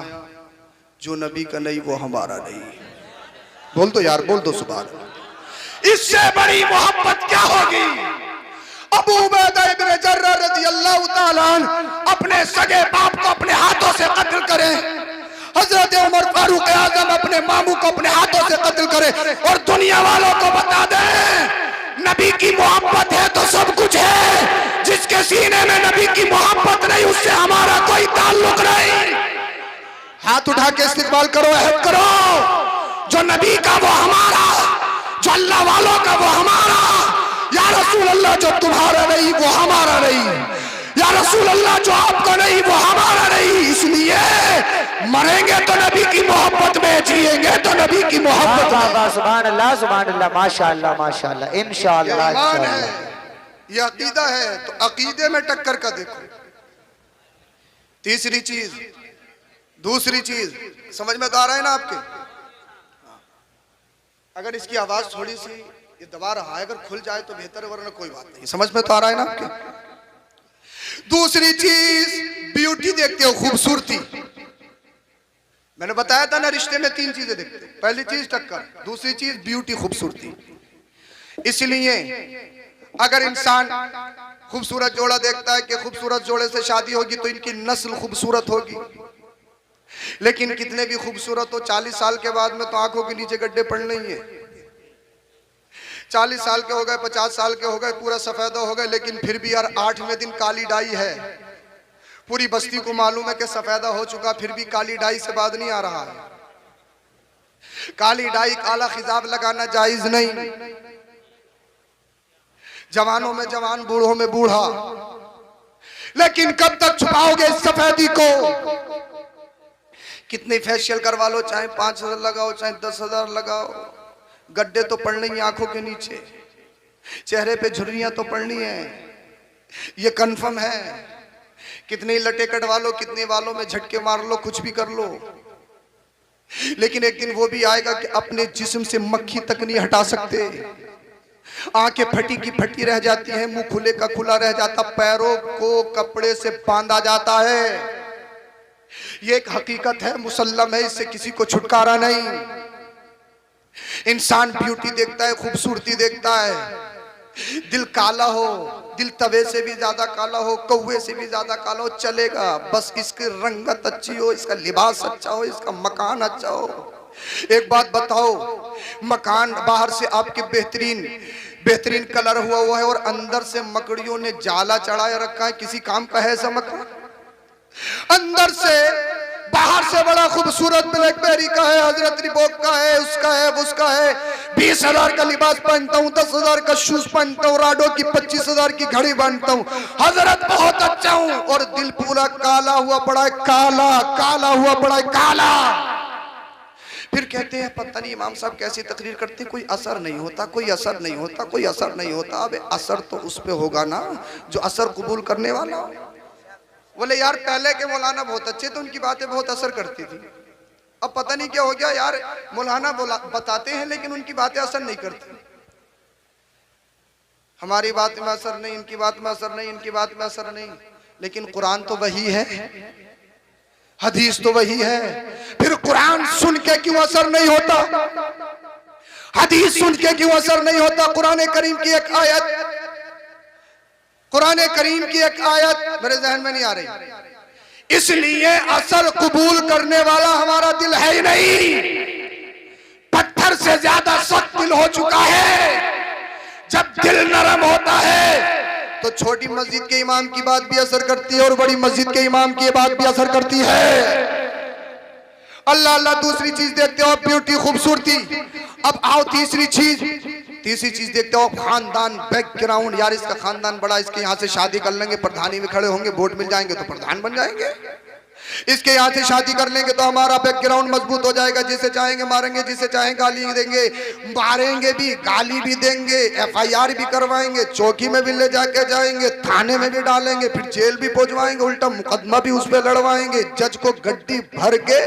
जो नबी का नहीं वो हमारा नहीं। बोल दो यार, बोल दो सुभान अल्लाह। इससे बड़ी मोहब्बत क्या होगी? अबू उबैदा इब्ने जर्रा रज़ी अल्लाह ताला अपने सगे बाप को अपने हाथों से कत्ल करें, हजरत उमर फारूक आजम अपने मामू को अपने हाथों से कत्ल करे और दुनिया वालों को बता दे नबी की मोहब्बत है तो सब कुछ है, जिसके सीने में नबी की मोहब्बत नहीं उससे हमारा कोई ताल्लुक नहीं। हाथ उठा के इस्तेमाल करो, अहद करो, जो नबी का वो हमारा, जो अल्लाह वालों का वो हमारा। या रसूल अल्लाह जो तुम्हारा नहीं वो हमारा नहीं, या रसूल अल्लाह जो आपका नहीं वो हमारा नहीं। इसलिए मरेंगे तो नबी की मोहब्बत में, जिएंगे तो नबी की मोहब्बत में। सुभान अल्लाह, सुभान अल्लाह, माशाअल्लाह, माशाअल्लाह, इंशाअल्लाह, इंशाअल्लाह। ये अकीदा है तो अकीदे में टक्कर का देखो। तीसरी चीज, दूसरी चीज समझ में तो आ रहा है ना आपके? अगर इसकी आवाज थोड़ी सी ये दबा रहा है, अगर खुल जाए तो बेहतर है, वरना कोई बात नहीं। समझ में तो आ रहा है ना आपके? दूसरी चीज ब्यूटी देखते हो, खूबसूरती। मैंने बताया था ना रिश्ते में तीन चीजें देखते, पहली चीज टक्कर, दूसरी चीज ब्यूटी, खूबसूरती। इसलिए अगर इंसान खूबसूरत जोड़ा देखता है कि खूबसूरत जोड़े से शादी होगी तो इनकी नस्ल खूबसूरत होगी, लेकिन कितने भी खूबसूरत हो 40 साल के बाद में तो आंखों के नीचे गड्ढे पड़ने ही है। 40 साल के हो गए, 50 साल के हो गए, पूरा सफेदा हो गए, लेकिन फिर भी यार 8वें दिन काली डाई है। पूरी बस्ती को मालूम है कि सफेदा हो चुका, फिर भी काली डाई से बाद नहीं आ रहा है। काली डाई, काला खिजाब लगाना जायज नहीं। जवानों में जवान, बूढ़ों में बूढ़ा, लेकिन कब तक छुपाओगे इस सफेदी को? कितने फेशियल करवा लो, चाहे 5,000 लगाओ, चाहे 10,000 लगाओ, गड्ढे तो पड़ने ही आंखों के नीचे, चेहरे पे झुर्रियां तो पड़नी है, ये कंफर्म है। कितने लटे कटवा लो, कितने वालों में झटके मार लो, कुछ भी कर लो, लेकिन एक दिन वो भी आएगा कि अपने जिस्म से मक्खी तक नहीं हटा सकते। आंखें फटी की फटी रह जाती हैं, मुंह खुले का खुला रह जाता, पैरों को कपड़े से बांधा जाता है। ये एक हकीकत है, मुसल्लम है, इससे किसी को छुटकारा नहीं। इंसान ब्यूटी देखता है, खूबसूरती देखता है। दिल काला हो, दिल तवे से भी ज्यादा काला हो, कौवे से भी ज्यादा काला हो, चलेगा, बस इसकी रंगत अच्छी हो, इसका लिबास अच्छा हो, इसका मकान अच्छा हो। एक बात बताओ, मकान बाहर से आपके बेहतरीन कलर हुआ है और अंदर से मकड़ियों ने जाला चढ़ाया रखा है, किसी काम का है ऐसा मकान? अंदर से बाहर से बड़ा खूबसूरत ब्लैकबेरी का है, हजरत रिबॉक का है, उसका है, उसका है, 20,000 का लिबास पहनता हूँ, 10,000 का शूज पहनता हूँ, राडो की 25,000 की घड़ी बांधता हूँ, हजरत बहुत अच्छा हूँ, और दिल पूरा काला हुआ पड़ा है, काला हुआ पड़ा है, काला। फिर कहते हैं पता नहीं इमाम साहब कैसी तकरीर करते, कोई असर नहीं होता, कोई असर नहीं होता, कोई असर नहीं होता। अबे असर तो उस पे होगा ना जो असर कबूल करने वाला हो। बोले यार पहले के मौलाना बहुत अच्छे थे, उनकी बातें बहुत असर करती थी, अब पता नहीं क्या हो गया यार, मौलाना बताते हैं लेकिन उनकी बातें असर नहीं करती। हमारी बात में असर नहीं, इनकी बात में असर नहीं, इनकी बात में असर नहीं, लेकिन कुरान तो वही है, हदीस तो वही है। फिर कुरान सुन के क्यों असर नहीं होता? हदीस सुन के क्यों असर नहीं होता? कुरान करीम की एक आयत मेरे जहन में नहीं आ रही, इसलिए असर कबूल करने वाला हमारा दिल है ही नहीं। पत्थर से ज्यादा सख्त दिल हो चुका है। जब दिल नरम होता है तो छोटी मस्जिद के इमाम की बात भी असर करती है और बड़ी मस्जिद के इमाम की बात भी असर करती है। अल्लाह अल्लाह। दूसरी चीज देखते हो ब्यूटी, खूबसूरती। अब आओ तीसरी चीज देखते हो खानदान, बैकग्राउंड। यार इसका खानदान बड़ा, इसके यहाँ से शादी कर लेंगे, प्रधानी में खड़े होंगे, वोट मिल जाएंगे तो प्रधान बन जाएंगे। इसके यहाँ से शादी कर लेंगे तो हमारा बैकग्राउंड मजबूत हो जाएगा, जिसे चाहेंगे मारेंगे, जिसे चाहेंगे गाली देंगे, मारेंगे भी, गाली भी देंगे, FIR भी करवाएंगे, चौकी में भी ले जाके जाएंगे, थाने में भी डालेंगे, फिर जेल भी पहुंचवाएंगे, उल्टा मुकदमा भी उस पर लड़वाएंगे, जज को गड्डी भर के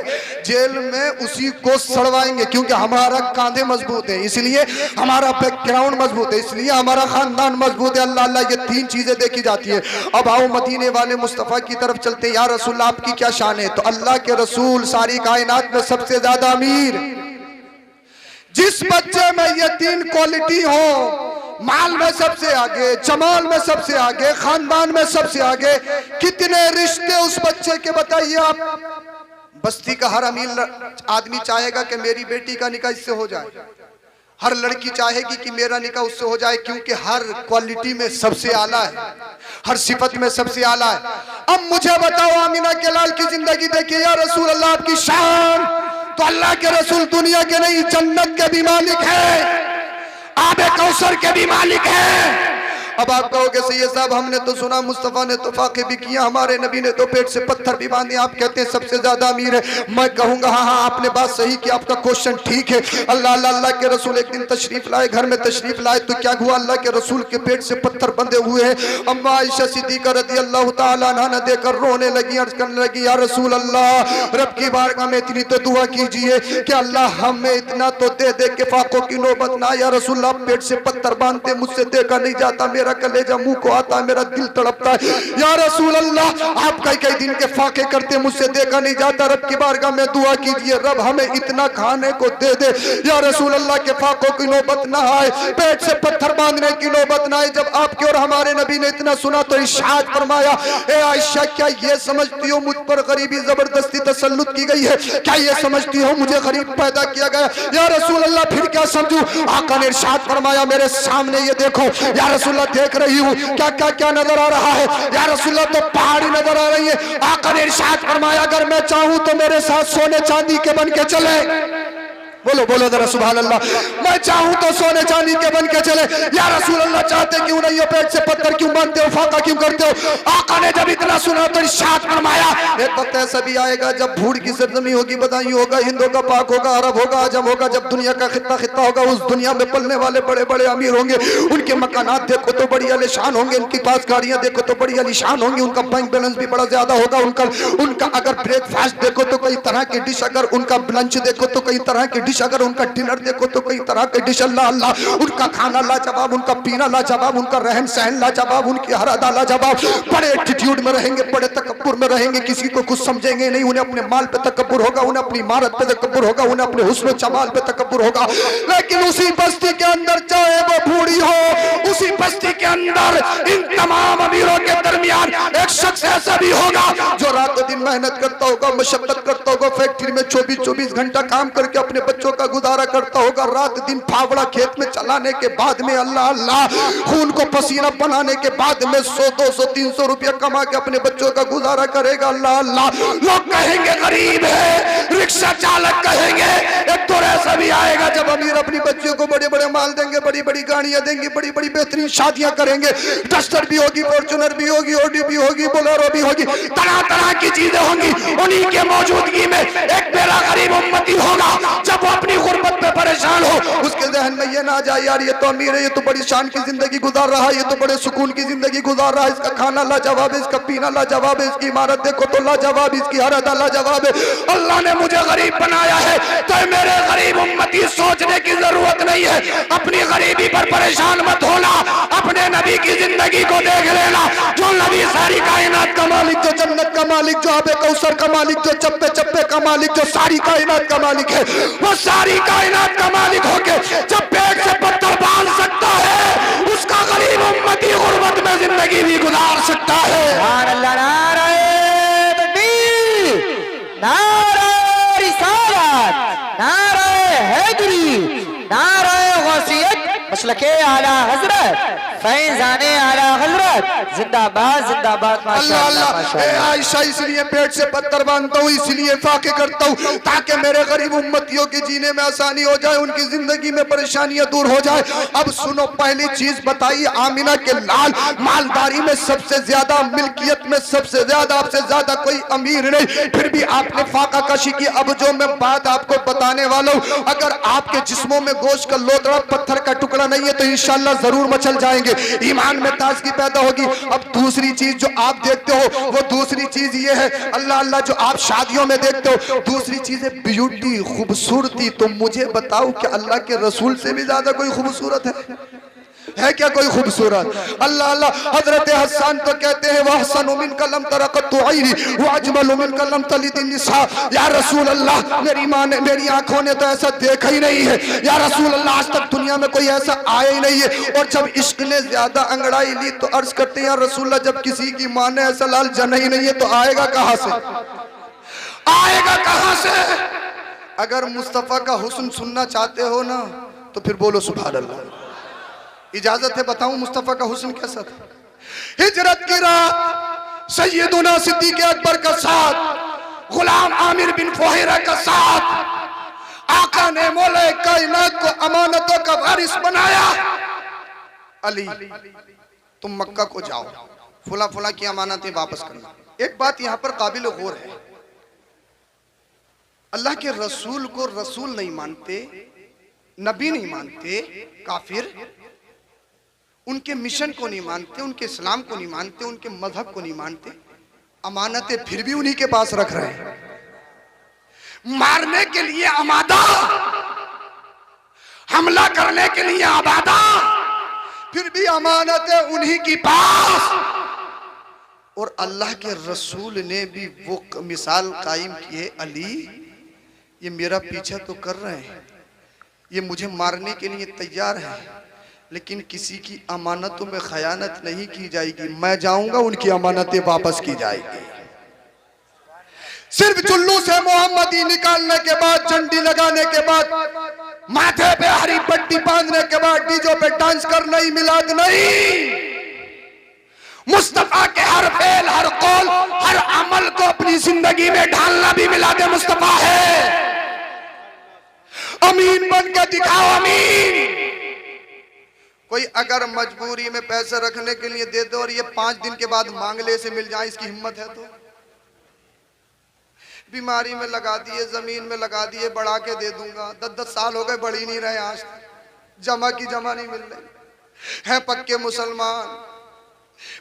जेल में उसी को सड़वाएंगे, क्योंकि हमारा कांधे मजबूत है, इसलिए हमारा बैकग्राउंड मजबूत है, इसलिए हमारा खानदान मजबूत है। अल्लाह अल्लाह, ये 3 चीजें देखी जाती है। अब आओ मदीने वाले मुस्तफा की तरफ चलते। या रसूल आपकी क्या शान है? तो अल्लाह के रसूल सारी कायनात में सबसे ज्यादा अमीर। जिस बच्चे में ये 3 क्वालिटी हो, माल में सबसे आगे, जमाल में सबसे आगे, खानदान में सबसे आगे, कितने रिश्ते उस बच्चे के बताइए आप। बस्ती का हर अमीर आदमी चाहेगा कि मेरी बेटी का निकाह इससे हो जाए, हर लड़की चाहेगी कि मेरा निकाह उससे हो जाए, क्योंकि हर क्वालिटी में सबसे आला है, हर सिफत में सबसे आला है। अब मुझे बताओ, आमिना के लाल की जिंदगी देखिए। या रसूल अल्लाह आपकी शान। तो अल्लाह के रसूल दुनिया के नहीं, जन्नत के भी मालिक है, आबे कौसर के भी मालिक है। अब आप कहोगे सैयद साहब हमने तो सुना मुस्तफा ने तो फाके भी किया, हमारे नबी ने तो पेट से पत्थर भी बांधे, आप कहते हैं सबसे ज्यादा अमीर है। मैं कहूंगा हाँ हाँ आपने बात सही की, आपका क्वेश्चन ठीक है। अल्लाह अल्लाह अल्लाह के रसूल एक दिन तशरीफ लाए, घर में तशरीफ लाए तो क्या हुआ, अल्लाह के रसूल के पेट से पत्थर बंधे हुए हैं। अम्मा आयशा सिद्दीका रज़ी अल्लाह तआला अन्हा देखकर रोने लगी, अर्ज करने लगी, या रसूल अल्लाह रब की बारगाह में इतनी तो दुआ कीजिए कि अल्लाह हमें इतना तो दे दे कि फाकों की नौबत ना। या रसूल अल्लाह पेट से पत्थर बांधते, मुझसे देखा नहीं जाता, मेरा कलेजा मुंह को आता है, मेरा दिल तड़पता है। या रसूल अल्लाह आप कई दिन के फाके करते, मुझसे देखा नहीं जाता, रब की बारगाह में दुआ कीजिए रब हमें इतना खाने को दे दे। या रसूल अल्लाह के फाकों की नौबत ना आए, पेट से पत्थर बांधने की नौबत ना आए। जब आपके और हमारे नबी ने इतना सुना तो इरशाद फरमाया, ए आयशा क्या ये समझती हो मुझ पर गरीबी जबरदस्ती तसल्लुत की गई है? क्या ये समझती हो मुझे गरीब पैदा किया गया? या रसूल अल्लाह फिर क्या समझूं? आका ने इरशाद फरमाया, मेरे सामने ये देखो। या रसूल अल्लाह देख रही हूँ, क्या क्या क्या नजर आ रहा है? या रसूल अल्लाह तो पहाड़ी नजर आ रही है। आका ने इरशाद फरमाया, अगर मैं चाहूं तो मेरे साथ सोने चांदी के बन के चले। बोलो बोलो जरा सुभान अल्लाह। मैं चाहूं तो सोने चांदी के बन के चले। या रसूल अल्लाह चाहते क्यों नहीं हो? पेट से पत्थर क्यों बांधते हो? फाका क्यों करते हो? आका ने जब इतना सुना तो इरशाद फरमाया, एक वक्त ऐसा भी आएगा जब भूड़ की सरजमी होगी, बदायूं होगा, हिंद होगा, पाक होगा, अरब होगा, आजम होगा, जब दुनिया का खित्ता खित्ता होगा, उस दुनिया में पलने वाले बड़े बड़े अमीर होंगे, उनके मकानात देखो तो बड़ी आलीशान होंगे, उनके पास गाड़ियां देखो तो बड़ी आलीशान होंगी, उनका बैंक बैलेंस भी बड़ा ज्यादा होगा, उनका अगर ब्रेकफास्ट देखो तो कई तरह की डिश, अगर उनका लंच देखो तो कई तरह की डिश, अगर उनका डिनर देखो तो कई तरह के डिश। अल्लाह अल्लाह, उनका खाना लाजवाब, उनका पीना लाजवाब, उनका रहन सहन लाजवाब, उनकी हर अदा लाजवाब। बड़े एटीट्यूड में रहेंगे, बड़े तकब्बुर में रहेंगे, किसी को कुछ समझेंगे नहीं, उन्हें अपने माल पे तकब्बुर होगा, उन्हें अपनी इमारत पे तकब्बुर होगा, उन्हें अपने हुस्न जमाल पे तकब्बुर होगा। लेकिन उसी बस्ती के अंदर चाहे वो बूढ़ी हो, उसी बस्ती के अंदर इन तमाम अमीरों के दरमियान एक शख्स ऐसा भी होगा जो रातों दिन मेहनत करता होगा, मशक्कत करता होगा, फैक्ट्री में 24-24 घंटा काम करके अपने बच्चों का गुजारा करता होगा, रात दिन फावड़ा खेत में चलाने के बाद में अल्लाह अल्लाह खून को पसीना बनाने के बाद में 100-200-300 रुपया कमा के अपने बच्चों का गुजारा करेगा। अल्लाह अल्लाह, लोग कहेंगे गरीब है, रिक्शा चालक कहेंगे। एक दौर ऐसा भी आएगा जब अमीर अपनी बच्चियों को बड़े बड़े माल देंगे, बड़ी बड़ी गाड़ियां देंगे, बड़ी बड़ी बेहतरीन शादियां करेंगे, डस्टर भी होगी, फॉर्च्यूनर भी होगी, ऑडी भी होगी, बोलेरो भी होगी, तरह तरह की चीजें होंगी। उन्हीं के मौजूदगी में एक बेरा गरीब उम्मती होगा, जब वो अपनी गुर्बत में परेशान हो, उसके जहन में ये ना जाए यार ये तो अमीर है, ये तो बड़ी शान की जिंदगी गुजार रहा है, ये तो बड़े सुकून की जिंदगी गुजार रहा है, इसका खाना लाजवाब है, इसका पीना लाजवाब है, इसकी इमारत देखो तो लाजवाब, इसकी हर अदा लाजवाब है। अल्लाह ने मुझे गरीब बनाया है तो मेरे गरीब उम्मती सोचने की जरूरत नहीं है, अपनी गरीबी पर परेशान मत होना, अपने नबी की जिंदगी को देख लेना, जो नबी सारी कायनात का मालिक, जो जन्नत का मालिक, जो आबे कौसर का मालिक, जो चप्पे चप्पे का मालिक, जो सारी कायनात का मालिक है, वो सारी कायनात का मालिक होके जब पेट से पत्थर बांध सकता है, उसका गरीब उम्मती गुर्बत में जिंदगी भी गुजार सकता है। सुभान अल्लाह। नारे तकबीर, नारे रिसालत, नारे हैदरी, नारे गौसियत, मसलके आला हजरत फैजाने आला हजरत जिंदाबाद जिंदाबाद अल्लाह माशाअल्लाह अल्लाह। ए माशाअल्लाह। आयशा इसलिए पेट से पत्थर बांधता हूँ, इसलिए फाके करता हूँ ताकि मेरे गरीब उम्मतियों के जीने में आसानी हो जाए, उनकी जिंदगी में परेशानियां दूर हो जाए। अब सुनो, पहली चीज बताइए, आमिना के लाल मालदारी में सबसे ज्यादा, मिल्कियत में सबसे ज्यादा, आपसे ज्यादा कोई अमीर नहीं, फिर भी आपने फाका कशी की। अब जो मैं बात आपको बताने वाला हूँ, अगर आपके जिस्मों में गोश्त का लोथड़ा, पत्थर का टुकड़ा नहीं है तो इंशाल्लाह जरूर मचल जाएंगे, ईमान में ताजगी पैदा होगी। अब दूसरी चीज जो आप देखते हो, वो दूसरी चीज ये है, अल्लाह अल्लाह, जो आप शादियों में देखते हो, दूसरी चीज है ब्यूटी, खूबसूरती। तो मुझे बताओ कि अल्लाह के रसूल से भी ज्यादा कोई खूबसूरत है क्या कोई खूबसूरत? अल्लाह अल्लाह। हजरत हसन तो कहते हैं वहसन मिन कलम तरकतु आईनी व अजमल मिन कलम तलिद निसा। या रसूल अल्लाह, मेरी मां ने, मेरी आंखों ने तो ऐसा देखा ही नहीं है। या रसूल अल्लाह, आज तक दुनिया में कोई ऐसा आया ही नहीं है। और जब इश्क ने ज्यादा अंगड़ाई ली तो अर्ज करते हैं, या रसूल अल्लाह, जब किसी की मां ने ऐसा लाल जना ही नहीं है तो आएगा कहां से? आएगा कहां से? अगर मुस्तफा का हुस्न सुनना चाहते हो ना तो फिर बोलो सुभान अल्लाह। इजाजत है बताऊं मुस्तफा का हुस्न कैसा था? हिजरत की रात सैयदुना सिद्दीक अकबर का साथ, गुलाम आमिर बिन फुहैरा का साथ, आका ने मौला कायनात को अमानतों का वारिस बनाया। अली, तुम मक्का को जाओ, फुला फुला की अमानतें वापस करना। एक बात यहां पर काबिल गौर है, अल्लाह के रसूल को रसूल नहीं मानते, नबी नहीं मानते काफिर, उनके मिशन को नहीं मानते, उनके इस्लाम को नहीं मानते, उनके मजहब को नहीं मानते, अमानतें फिर भी उन्हीं के पास रख रहे हैं, मारने के लिए आमादा, हमला करने के लिए आबादा, फिर भी अमानतें उन्हीं के पास। और अल्लाह के रसूल ने भी वो मिसाल कायम की है, अली ये मेरा पीछा तो कर रहे हैं, ये मुझे मारने के लिए तैयार है, लेकिन किसी की अमानतों में खयानत नहीं की जाएगी। मैं जाऊंगा, उनकी अमानतें वापस की जाएगी। सिर्फ जुल्लू से मोहम्मदी निकालने के बाद, झंडी लगाने के बाद, माथे पे हरी पट्टी बांधने के बाद डीजो पे डांस करना ही मिलाद नहीं। मुस्तफा के हर फेल, हर कौल, हर अमल को अपनी जिंदगी में ढालना भी मिलाद मुस्तफा है। अमीन बन के दिखाओ, अमीन। कोई अगर मजबूरी में पैसे रखने के लिए दे दो और ये 5 दिन के बाद मांगले से मिल जाए, इसकी हिम्मत है? तो बीमारी में लगा दिए, जमीन में लगा दिए, बढ़ा के दे दूंगा, 10-10 साल हो गए, बढ़ ही नहीं रहे, आज जमा की जमा नहीं मिल रही है। पक्के मुसलमान,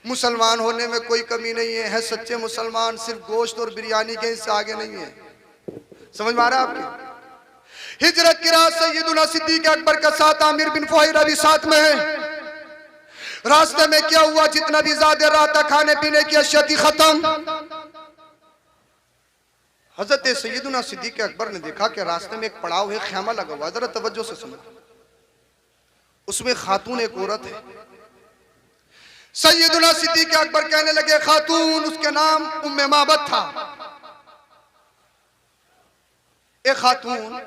मुसलमान होने में कोई कमी नहीं है सच्चे मुसलमान, सिर्फ गोश्त और बिरयानी के इससे आगे नहीं है। समझ में आ रहा है आपके? हिजरत की रात सैयदुना सिद्दीक अकबर का साथ, आमिर बिन फुहैरा भी साथ में है। रास्ते में क्या हुआ, जितना भी ज्यादा रहा था, खाने पीने की अशिया थी खत्म। हजरत सैयदुना सिद्दीक अकबर ने देखा कि रास्ते में एक पड़ाव है, ख़ैमा लगा हुआ, जरा तवज्जो से सुनो। उसमें खातून एक औरत है। सैयदुना सिद्दीक अकबर कहने लगे, खातून, उसके नाम उम्मे माबद था। ए खातून,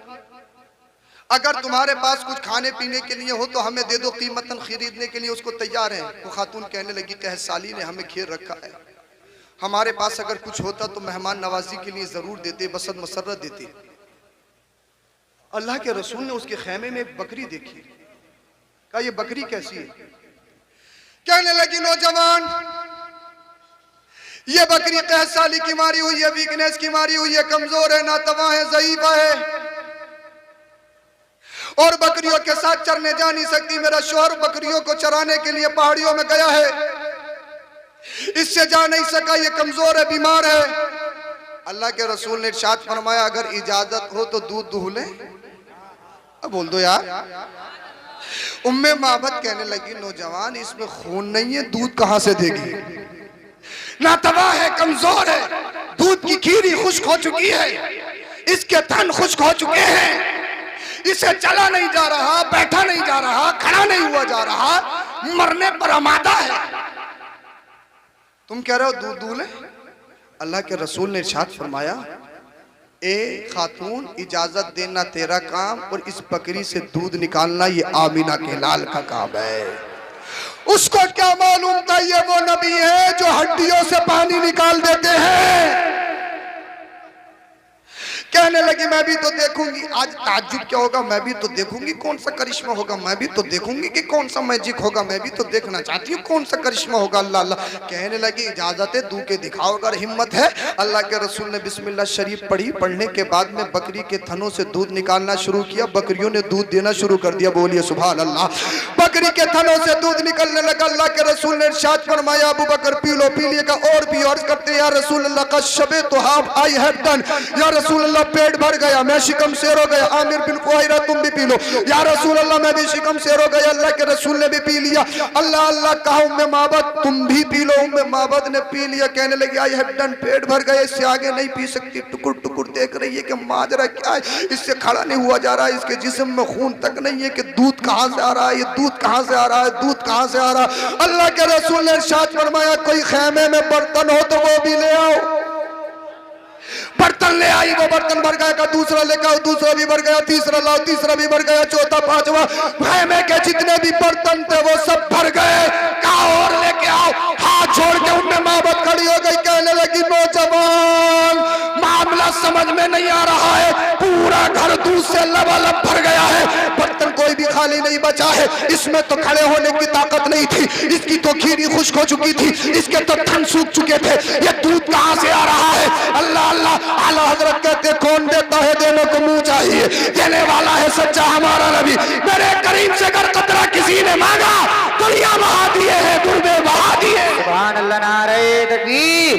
अगर तुम्हारे पास कुछ खाने पीने के लिए हो तो हमें दे दो, कीमतन खरीदने के लिए उसको तैयार है। वो खातून कहने लगी, कह साली ने हमें घेर रखा है, हमारे पास अगर कुछ होता तो मेहमान नवाजी के लिए जरूर देते, बसत मसरत देते। अल्लाह के रसूल ने उसके खेमे में एक बकरी देखी, कहा ये बकरी कैसी है? कहने लगी, नौजवान, ये बकरी कह साली की मारी हुई है, वीकनेस की मारी हुई है, कमजोर है, नातवा है, ज़ईफ़ा है और बकरियों के साथ चरने जा नहीं सकती। मेरा शौहर बकरियों को चराने के लिए पहाड़ियों में गया है, इससे जा नहीं सका, ये कमजोर है, बीमार है। अल्लाह के रसूल ने इरशाद फरमाया, अगर इजाजत हो तो दूध दूह ले। अब बोल दो यार। उम्मे माबद कहने लगी, नौजवान, इसमें खून नहीं है, दूध कहां से देगी? नातवा है, कमजोर है, दूध की खीरी खुश्क हो चुकी है, इसके थन खुश्क हो चुके हैं, इसे चला नहीं जा रहा, बैठा नहीं जा रहा, खड़ा नहीं हुआ जा रहा, मरने पर आमादा है। तुम कह रहे हो दूध दूह ले? अल्लाह के रसूल ने इरशाद फरमाया, ए खातून, इजाजत देना तेरा काम और इस बकरी से दूध निकालना ये आमिना के लाल का काम है। उसको क्या मालूम था ये वो नबी है जो हड्डियों से पानी निकाल देते हैं। कहने लगी मैं भी तो देखूंगी, आज ताज्जुब क्या होगा, मैं भी तो देखूंगी कौन सा करिश्मा होगा, मैं भी तो देखूंगी कि कौन सा मैजिक होगा, मैं भी तो देखना चाहती हूँ कौन सा करिश्मा होगा। अल्लाह अल्लाह कहने लगी इजाजत है, दू के दिखाओ अगर हिम्मत है। अल्लाह के रसूल ने बिस्मिल्लाह शरीफ पढ़ी, पढ़ने के बाद में बकरी के थनों से दूध निकालना शुरू किया, बकरियों ने दूध देना शुरू कर दिया। बोलिए सुभान अल्लाह। बकरी के थनों से दूध निकलने लगा। अल्लाह के रसूल ने इरशाद फरमाया अबू बकर पी लो, पी लिएगा और भी अर्ज करते या रसूल अल्लाह का शबे तो हाफ आई हैव डन, या रसूल अल्लाह पेट भर गया, मैं शिकम शेर हो गया। आमिर बिन कुहैरा तुम भी पी लो, या रसूल अल्लाह मैं भी शिकम शेर हो गया। अल्लाह के रसूल ने भी पी लिया। अल्लाह अल्लाह कहा उम्मे माबद तुम भी पी लो, उम्मे माबद ने पी लिया। कहने लगी आई हैव डन, पेट भर गया, इससे आगे नहीं पी सकती। टुकुर टुकुर देख रही है कि माजरा क्या है, इससे खड़ा नहीं हुआ जा रहा है, इसके जिस्म में खून तक नहीं है कि दूध कहां से आ रहा है, ये दूध कहां से आ रहा है, दूध कहां से आ रहा है। अल्लाह के रसूल ने इरशाद फरमाया कोई खैमे में बर्तन हो तो वो भी ले आओ। बर्तन ले आई, वो बर्तन भर गया, का दूसरा लेकर आओ, दूसरा भी भर गया, तीसरा लाओ, तीसरा भी भर गया, चौथा पांचवा, खैमे के जितने भी बर्तन थे वो सब भर गए। कहा और लेके आओ। हाथ छोड़ के उनमें माबत खड़ी हो गई। कहने लगी नौजवान मामला समझ में नहीं आ रहा है, पूरा घर दूध से लबालब भर गया है, बर्तन कोई भी खाली नहीं बचा है। इसमें तो खड़े होने की ताकत नहीं थी, इसकी तो खीरी खुश्क हो चुकी थी, इसके तो थन सूख चुके थे, ये दूध कहां से आ रहा है। अल्लाह अल्लाह। आला हजरत कहते कौन देता है, देने को मुंह चाहिए, देने वाला है सच्चा हमारा नबी। मेरे करीम से अगर कतरा किसी ने मांगा, दुनिया बहा दिए है, दुर्बे बहा दिए। सुभान अल्लाह। नारे तकबीर,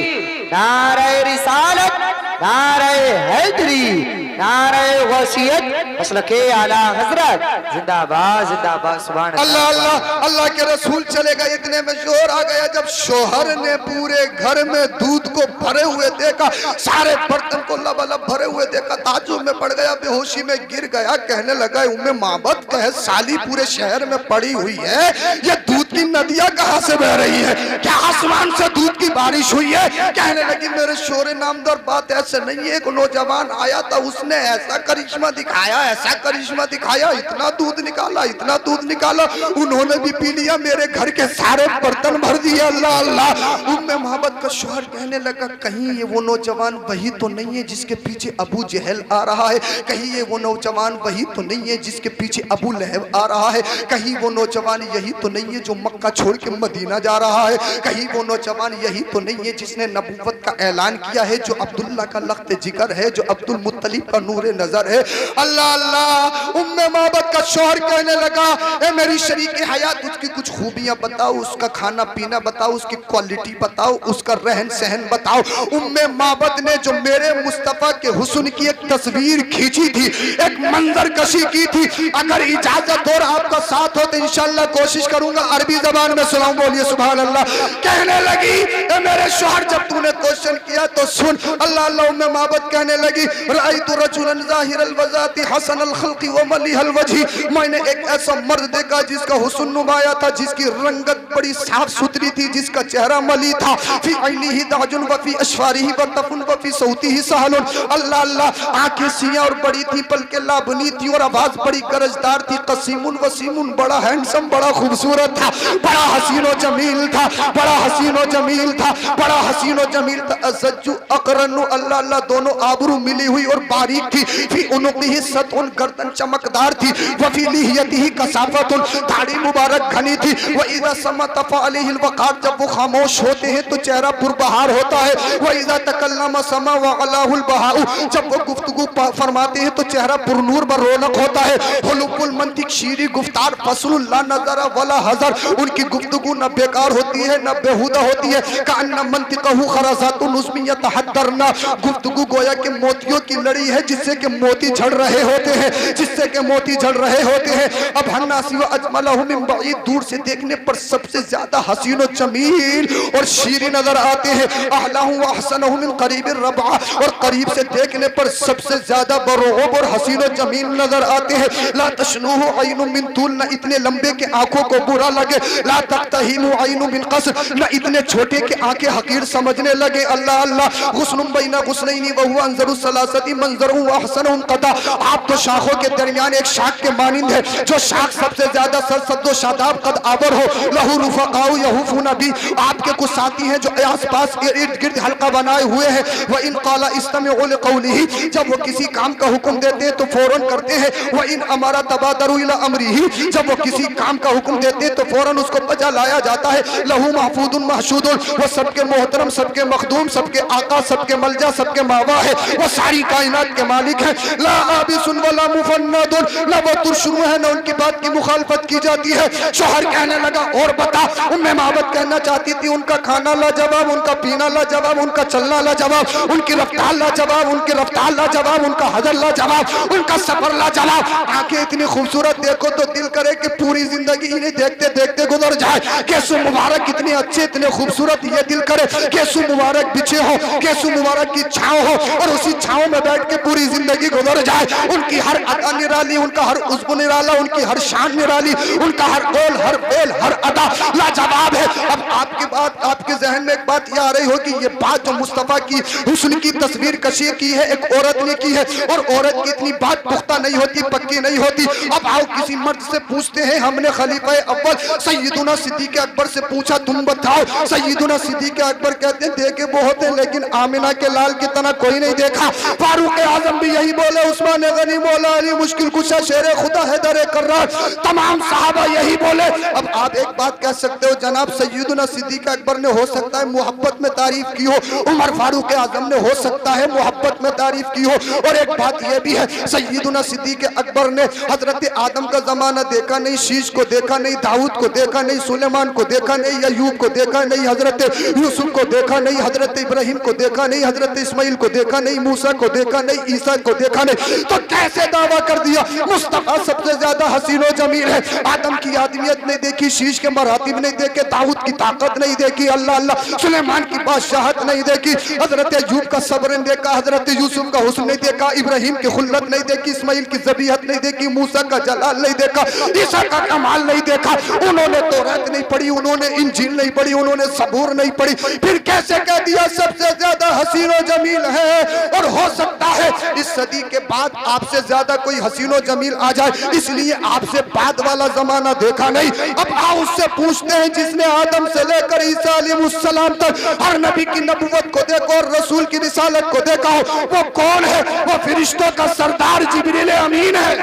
नारे रिसालत, नारे हैदरी, नारे वसीयत, मसलके आला हजरत जिंदाबाद जिंदाबाद। सुभान अल्लाह अल्लाह। अल्लाह के रसूल चले गए, इतने में शोर आ गया। जब शोहर ने पूरे घर में दूध को भरे हुए देखा, सारे बर्तन को लबालब भरे हुए देखा, ताज्जुब में पड़ गया, बेहोशी में गिर गया। कहने लगा उम्मे माबद कहे साली पूरे शहर में पड़ी हुई है, ये दूध की नदियां कहां से बह रही है, क्या आसमान से दूध की बारिश हुई है। कहने लगी मेरे शोरे नामदार बात ऐसे नहीं है, एक नौजवान आया था, उसने ऐसा करिश्मा दिखाया, ऐसा करिश्मा दिखाया, इतना दूध निकाला, इतना दूध निकाला, उन्होंने भी पी लिया, मेरे घर के सारे बर्तन भर दिए। अल्लाह अल्लाह। उम्मे मोहब्बत का शौहर कहने लगा कहीं ये वो नौजवान वही तो नहीं है जिसके पीछे अबू जहल आ रहा है, कहीं ये वो नौजवान वही तो नहीं है जिसके पीछे अबू लहब आ रहा है, कहीं वो नौजवान यही तो नहीं है जो मक्का छोड़ के मदीना जा रहा है, कहीं वो नौजवान यही तो नहीं है जिसने नबूवत का ऐलान किया है, जो अब्दुल्ला का लख्त जिगर है, जो अब्दुल मुत्तलिब का नूरे नजर है। अल्लाह अल्लाह। उम्मे मोहब्बत का शौहर कहने लगा ए मेरी शरीक हयात, उसकी कुछ खूबियां बताओ, उसका खाना पीना बताओ, उसकी क्वालिटी बताओ, उसका रहन सहन बताओ। उम्मे मोहब्बत ने जो मेरे मुस्तफा के हुस्न की एक तस्वीर खींची थी, एक मंजर कशी की थी, अगर इजाजत और आपका साथ हो तो इंशाअल्लाह कोशिश करूंगा अरबी जबान में सुनाऊं। बोलिए सुभान अल्लाह। कहने लगी ए मेरे शौहर जब तूने क्वेश्चन किया तो सुन। अल्लाह अल्लाह। उम्मे मोहब्बत कहने लगी राइतु रजुलन ज़ाहिरल वज़ाति हसनल खल्क़ि व मलिहल वजही, मैंने एक ऐसा मर्द देखा जिसका हुस्न नुमाया था, जिसकी रंगत बड़ी साफ सुथरी थी, जिसका चेहरा मली था। फी ऐनिही दाजुन व फी अशफारिही बतफुन व फी सौतिही सहलुन। अल्लाह अल्लाह। आंखें सियां और बड़ी थी, पलके लाबनी थी और आवाज बड़ी गरजदार थी। कसीमुन वसीमुन, बड़ा हैंडसम, बड़ा खूबसूरत था, बड़ा हसीन व जमील था, बड़ा हसीन व जमील था, बड़ा हसीन व जमील था। अज़ज्जु अक़रनु, अल्लाह अल्लाह, दोनों आबरू मिली हुई और बारीक थी। फी उनुक़िही सतउन, गर्दन चमकदार थी। व फी लिहियतिही कसाफ़तुन, दाढ़ी मुबारक घनी थी। व इज़ा समत फ़अलैहिल वक़ार, जब वो खामोश होते हैं तो चेहरा पुरबहार होता है। व इज़ा तकल्लम समा व अलाहुल बहाउ, जब वो गुफ्तगू फरमाते हैं तो चेहरा पुरनूर व रौनक होता है। हुलुकुल मंतिक, शीरी गुफ्तार, फसलुल ला नज़र वला हज़र, उनकी गुफ्तगू न बेकार होती है न बेहुदा होती है। कान्ना मंतिक़हु खरज़ातुन उस्मी यतहद्दरना, गुफ्तगू गोया के मोतियों की लड़ी है जिससे कि मोती झड़ रहे होते हैं, जिससे कि मोती झड़ रहे होते हैं। अब हन्नासी व अजमलहु मिन बईद, दूर से देखने पर सबसे ज्यादा हसीन और जमील और शीरी नजर आते हैं। अहलहु व अहसनहु मिन करीब रबा, और करीब से देखने पर सबसे ज्यादा बरोब और हसीन और जमील नजर आते हैं। ला तशनुहु ऐनु मिन तूल, न इतने लंबे के आंखों को बुरा लगे। ला तख्तहिमु ऐनु मिन कसर, न इतने छोटे के आंखें हकीर समझने लगे। अल्लाह अल्लाह। गुस्नुम बैना गुस्नैनी व हुवा अंजरु सलासती मंजरु व अहसनुहुम कता, आप तो शाखों के दरमियान एक शाख के मानिंद है, जो शाख सबसे ज्यादा सरसद व शादाब कद आबर हो। लहू रुफकाउ यहूफूना बी, आपके कुछ साथी हैं जो आसपास इर्द गिर्द हल्का बनाए हुए हैं। व इन काला इस्तमिउ लिक़ौलिही, जब वो किसी काम का हुक्म देते हैं तो फौरन करते हैं। व इन अमरा तबादरु इला अमरिही, जब वो किसी काम का हुक्म देते हैं तो फौरन उसको बजा लाया जाता है। लहू महफूदुन महशूदुन, वो सबके मोहतरम, सबके मखदूम, सबके आका, सबके मलजा, सबके मावा है। वो सारी कायनात के मालिक है। ला आबिसुन वला मुफन्नदुन, न वो तुरशुरू है न उनकी बात की मुखालफत की जाती है। शोहर कहने लगा और बता, उम्मे महबत कहना चाहती थी उनका खाना लाजवाब, उनका पीना लाजवाब, उनका चलना लाजवाब, उनकी रफ्तार लाजवाब, उनकी रफ्तार लाजवाब, उनका हजर लाजवाब, उनका सफर लाजवाब। आंखें इतनी खूबसूरत देखो तो दिल करे कि पूरी जिंदगी इन्हें देखते देखते गुजर जाए। केसु मुबारक कितने अच्छे, इतने खूबसूरत, ये दिल करे केसु मुबारक बिछे हो, केसु मुबारक की छांव हो और उसी छांव में बैठ के पूरी जिंदगी गुजर जाए। उनकी हर अदा निराली, उनका हर उज़्व निराला, उनकी हर शान निराली, उनका हर कौल, हर फेल, हर अदा लाजवाब है। अब आपके बात, आपके जहन में एक बात ये आ रही होगी, ये बात जो मुस्तफा की हुस्न की तस्वीर कशी की है, एक औरत ने की है, और औरत की इतनी बात पुख्ता नहीं होती, पक्की नहीं होती। अब आओ किसी मर्द से पूछते हैं, हमने खलीफा अव्वल सैयदुना सिद्दीक़ अकबर से पूछा, तुम बताओ। सैयदुना सिद्दीक़ अकबर कहते हैं देखे बहुत है, लेकिन आमिना के लाल की तरह कोई नहीं देखा। फारूक आजम भी यही बोले, उस्मान गनी मौला अली मुश्किल कुशा शेर खुदा हैदर कर्रार, तमाम सहाबा यही बोले। अब आप एक बात कह सकते हो, जनाब सैयदुना सिद्दीक़ अकबर ने हो सकता है मोहब्बत में तारीफ की हो, उमर फारूक आजम ने हो सकता है मोहब्बत में तारीफ की हो, और एक बात यह भी है सैयदुना सिद्दीक़ अकबर ने हजरत आदम का जमाना देखा नहीं, शीश को देखा नहीं, दाऊद को देखा नहीं, सुलेमान को देखा नहीं, अय्यूब को देखा नहीं, हजरत यूसुफ को देखा नहीं, हजरत इब्राहिम को देखा नहीं, हजरत इस्माइल को देखा नहीं, मूसा को देखा नहीं, ईसा को देखा नहीं, तो कैसे दावा कर दिया मुस्तफा सबसे ज्यादा हसीन व जमील है। आदम की आदमियत नहीं देखी, शीश के मरातिब नहीं देखे, दाऊद की ताकत नहीं देखी, अल्लाह अल्लाह, सुलेमान की बादशाहत नहीं देखी, हजरत अय्यूब का सब्र नहीं देखा, हजरत यूसुफ का हुस्न नहीं देखा, इब्राहिम की खुल्लत नहीं देखी, इस्माइल की ज़बीहत नहीं देखी, मूसा का जलाल नहीं देखा, ईसा का कमाल नहीं देखा। उन्होंने तौरात नहीं पढ़ी, उन्होंने इंजील नहीं पढ़ी, उन्होंने सबूर नहीं पढ़ी, फिर कैसे कह दिया सबसे ज्यादा हसीन व जमील है। और हो सकता है इस सदी के बाद आपसे ज्यादा कोई हसीन व जमील आ जाए, इसलिए आपसे बाद वाला जमाना देखा नहीं। अब आओ उससे पूछते हैं जिसने आदम से लेकर ईसा अलैहिस्सलाम तक हर नबी की नबुव्वत को देखो और रसूल की रिसालत को देखा हो, वो कौन है? वो फरिश्तों का सरदार जिब्रील अमीन है,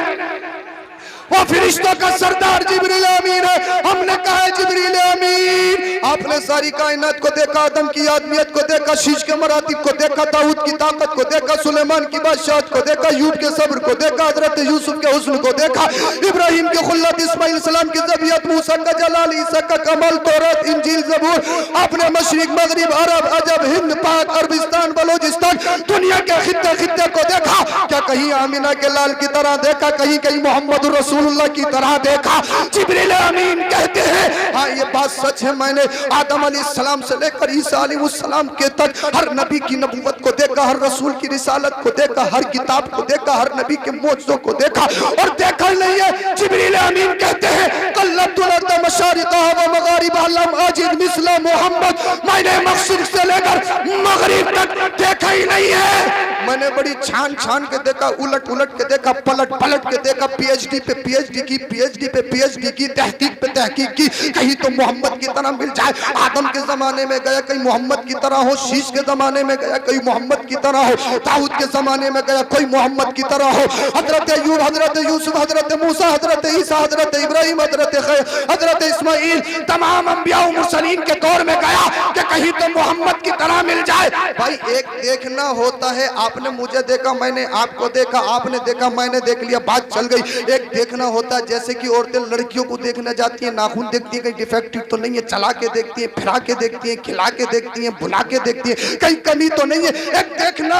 वो फरिश्तों का सरदार जिब्रील अमीन है। हमने कहा है जिब्रील अमीन, आपने सारी कायनात को देखा, आदम की आदमियत को देखा, शीश के मरातिब को देखा, दाऊद की ताकत को देखा, सुलेमान की बादशाहत को देखा, यूब के सब्र को देखा, हजरत यूसुफ के हुस्न को देखा, इब्राहिम की खुल्लत, इस्माइल सलाम की ज़बीहत, मूसा का जलाल, ईसा का कमाल, तौरात, इंजील, ज़बूर, आपने मशरिक, मगरिब, अरब, अजब, हिंद, पाक, अरबिस्तान, बलोचिस्तान, दुनिया के खित्ते खित्ते को देखा। क्या कहीं आमिना के लाल की तरह देखा? कहीं कहीं मोहम्मद रसूलुल्लाह की तरह देखा? जिब्रील अमीन कहते हैं हाँ ये बात सच है, मैंने आदम अलैहिस्सलाम से लेकर ईसा अलैहिस्सलाम के तक हर नबी की नबुव्वत को देखा, हर रसूल की रिसालत को देखा, हर किताब को देखा, हर नबी के मौजज़ों को देखा, और देखा नहीं है। जिब्रील अमीन कहते हैं कल्लतुल अर्द मशारिक़हा व मगारिबहा लम अजिद मिस्ल मोहम्मद, मैंने मशरिक़ से लेकर मगरिब तक देखा ही नहीं है। मैंने बड़ी छान छान के देखा, उलट उलट के देखा, पलट पलट के देखा, पीएचडी पे पीएचडी की, पीएचडी पे पीएचडी की, तहकीक पे तहकीक की, कहीं तो मोहम्मद की तरह मिल जाए। आदम के जमाने में गया कहीं मोहम्मद की तरह हो, शीश के जमाने में गया कहीं मोहम्मद की तरह हो, दाऊद के जमाने में गया कोई मोहम्मद की तरह हो, हजरत अय्यूब, हजरत यूसुफ, हजरत मूसा, हजरत ईसा, हजरत इब्राहिम, हजरत इस्माइल, तमाम अंबिया और मुरसलीन के दौर में गया कि कहीं तो मोहम्मद की तरह मिल जाए। भाई एक देखना होता है, आपने मुझे देखा, मैंने आपको देखा, आपने देखा, मैंने देख लिया, बात चल गई। एक देखना देखना होता है जैसे कि औरतें लड़कियों को देखने जाती हैं, नाखून देखती है कहीं डिफेक्टिव तो नहीं है, चला के देखती है, फिरा के देखती है, खिला के देखती है, बुला के देखती है कहीं कमी तो नहीं है। एक देखना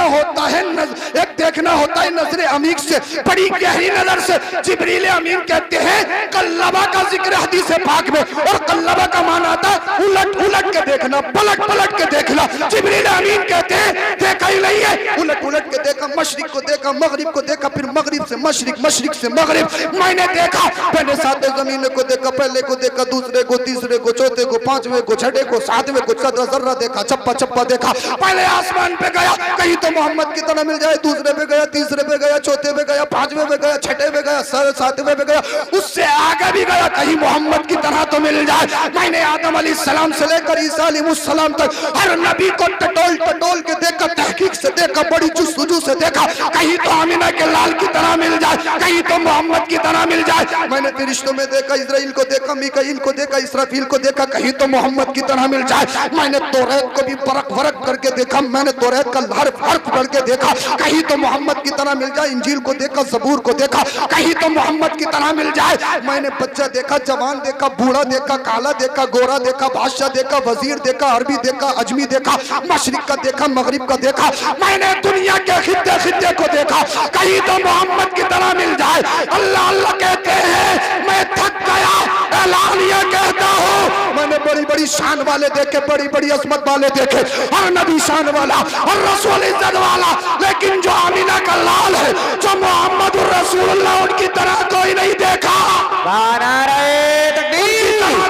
होता है नजर अमीक से, बड़ी गहरी नजर से। जिब्रील अमीन कहते हैं कल्लबा का जिक्र हदीस पाक में, और कल्लबा का माना आता है उलट उलट के देखना, पलट पलट के देखना। जिब्रील अमीन कहते हैं देखा ही नहीं है, उलट उलट के देखा, मशरिक को देखा, मगरिब को देखा, फिर मगरिब से मशरिक, मशरिक से मगरिब। मैंने देखा, मैंने सातों जमीन को देखा, पहले को देखा, दूसरे को, तीसरे को, चौथे को, पांचवें को, छठे को, सातवें को, जर्रा देखा, चप्पा चप्पा देखा। पहले आसमान पे गया, कहीं तो मोहम्मद की तरह मिल जाए, दूसरे पे गया, तीसरे पे गया, चौथे पे गया, पांचवें पे गया, छठे पे गया, सातवें पे गया, उससे आगे भी गया, कहीं मोहम्मद की तरह तो मिल जाए। मैंने आदम अलैहिस्सलाम से लेकर ईसा अलैहिस्सलाम तक हर नबी को टटोल टटोल के देखा, तहकीक से देखा, बड़ी जुस्तजू से देखा, कहीं तो आमिना के लाल की तरह मिल जाए, कहीं तो मोहम्मद की तरह मिल जाए। मैंने फरिश्तों में देखा, इस्राइल को देखा, मीकाईल को देखा, इसराफील को देखा, कहीं तो मोहम्मद की तरह मिल जाए। मैंने तौरात को भी फर्क फर्क करके देखा, मैंने तौरात का हर फर्क करके देखा, कहीं तो मोहम्मद की तरह मिल जाए। इंजील को देखा, ज़बूर को देखा, कहीं तो मोहम्मद की तरह मिल जाए। मैंने बच्चा देखा, जवान देखा, बूढ़ा देखा, काला देखा, गोरा देखा, बादशाह देखा, वजीर देखा, अरबी देखा, अजमी देखा, मशरिक का देखा, मगरिब का देखा। मैंने दुनिया के खित्ते खित्ते को देखा, कहीं तो मोहम्मद की तरह मिल जाए। अल्लाह अल्लाह कहते हैं मैं थक गया, एलानिया कहता हूँ मैंने बड़ी बड़ी शान वाले देखे, बड़ी बड़ी अजमत वाले देखे, और नबी शान वाला और रसूल इज्जत वाला, लेकिन जो आमिना का लाल है, जो मोहम्मद रसूलुल्लाह, उनकी तरह कोई नहीं देखा,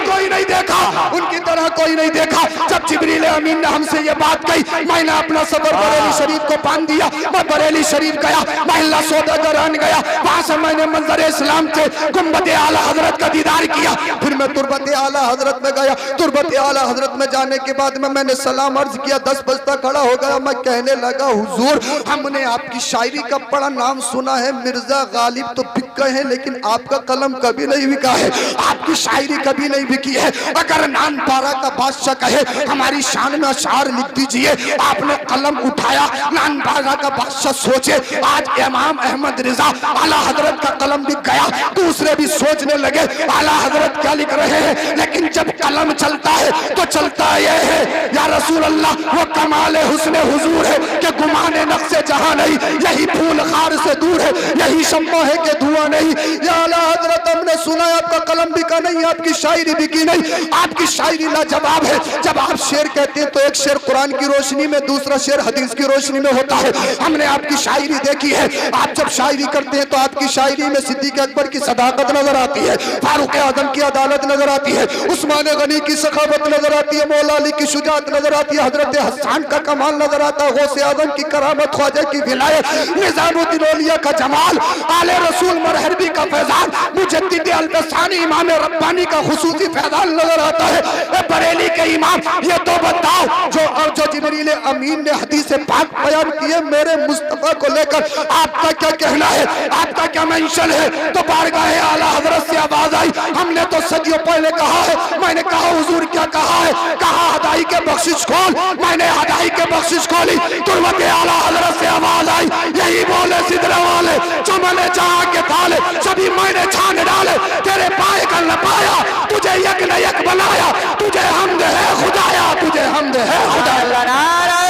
कोई नहीं देखा, उनकी तरह कोई नहीं देखा। जब जिब्रील अमीन ने हमसे ये बात कही, मैंने अपना सफर बरेली शरीफ को बांध दिया, मैं बरेली शरीफ गया, महल्ला सौदागरान गया, वहां से मैंने मंजर इस्लाम से गुंबद आला हजरत का दीदार किया, फिर मैं तुरबत आला हजरत में गया। तुरबत आला हजरत में जाने के बाद में मैंने सलाम अर्ज किया, 10 बजता खड़ा हो गया। मैं कहने लगा हुजूर हमने आपकी शायरी का बड़ा नाम सुना है, मिर्जा गालिब तो बिक गए हैं, लेकिन आपका कलम कभी नहीं बिका है, आपकी शायरी कभी नहीं बिकी है। अगर नान पारा का बादशाह कहे हमारी शान में अशार लिख दीजिए, आपने कलम उठाया, नान पारा का बादशाह सोचे आज इमाम अहमद रिजा आला हजरत का कलम लिख गया, दूसरे भी सोचने लगे आला हजरत क्या लिख रहे हैं। लेकिन जब कलम चलता है तो चलता यह है या रसूल अल्लाह, वो कमाल हुस्न हुजूर है कि गुमाने नक्शे जहां नहीं, यही फूल खार से दूर है, यही शम्मा है कि धुआं नहीं। या आला हजरत हमने सुना आपका कलम बिका नहीं, आपकी शायरी बिकी नहीं, आपकी शायरी लाजवाब है। जब आप शेर कहते हैं तो एक शेर कुरान की रोशनी में, दूसरा शेर हदीस की रोशनी में होता है। हमने आपकी शायरी देखी है, आप जब शायरी करते हैं तो आपकी शायरी में सिद्दीक अकबर की सदाकत नजर आती है, फारूक आजम की अदालत नजर आती है, उस्मान गनी की सखावत नजर आती है, मौला अली की शुजाअत नजर आती है, हजरत हसन का कमाल नजर आता है, गौसे आजम की करामत, ख्वाजा की विलायत, निजामुद्दीन औलिया का जमाल, आले रसूल मरहरबी का फैजान, मुजद्दिद अल-बसानी इमाम रब्बानी का खुसूसी फैजान नजर आता है। बरेली के इमाम ये तो बताओ जो जिब्रील अमीन ने हदीस पाक बयान किए मेरे मुस्तफा को लेकर, आपका क्या कहना है, आपका क्या मेंशन है? तो बारगाह आला हजरत से आवाज आई, हमने तो सदियों पहले कहा है। मैंने कहा हुजूर क्या कहा है? कहा हदाई के बख्शिश खोल, मैंने हदाई के बख्शिश खोली, तुरमत आला हजरत से आवाज आई, यही बोले सिदरा वाले जो मैंने चाह के थाले सभी मैंने छान डाले, तेरे पाए का न पाया, तुझे यक न यक बनाया, तुझे हमद है खुदाया, तुझे हमद है खुदाया। नारे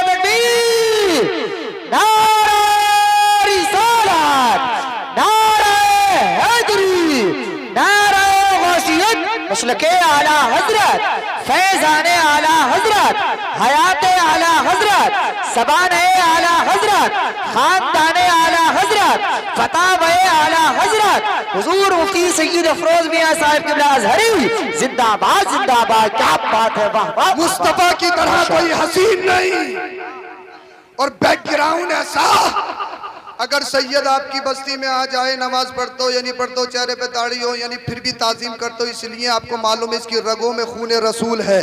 तकबीर, नारे रिसालत, नारे हैदरी, नारे गौसियत, मसलके आला हजरत, फैजाने आला हजरत, हयाते आला हजरत, सबाने आला हजरत, खानदाने आला हजरत, फतावे आला हजरत, हुजूर मुफ्ती सैयद अफरोज मियां साहब क़िबला अज़हरी जिंदाबाद जिंदाबाद। क्या बात है, वाह वाह। मुस्तफा की तरह कोई हसीन नहीं, और बैकग्राउंड ऐसा, अगर सैयद आपकी बस्ती में आ जाए, नमाज पढ़ते हो या नहीं पढ़ते हो, चेहरे पे दाढ़ी हो यानी फिर भी ताजीम करते हो, इसलिए आपको मालूम है इसकी रगों में खून रसूल है।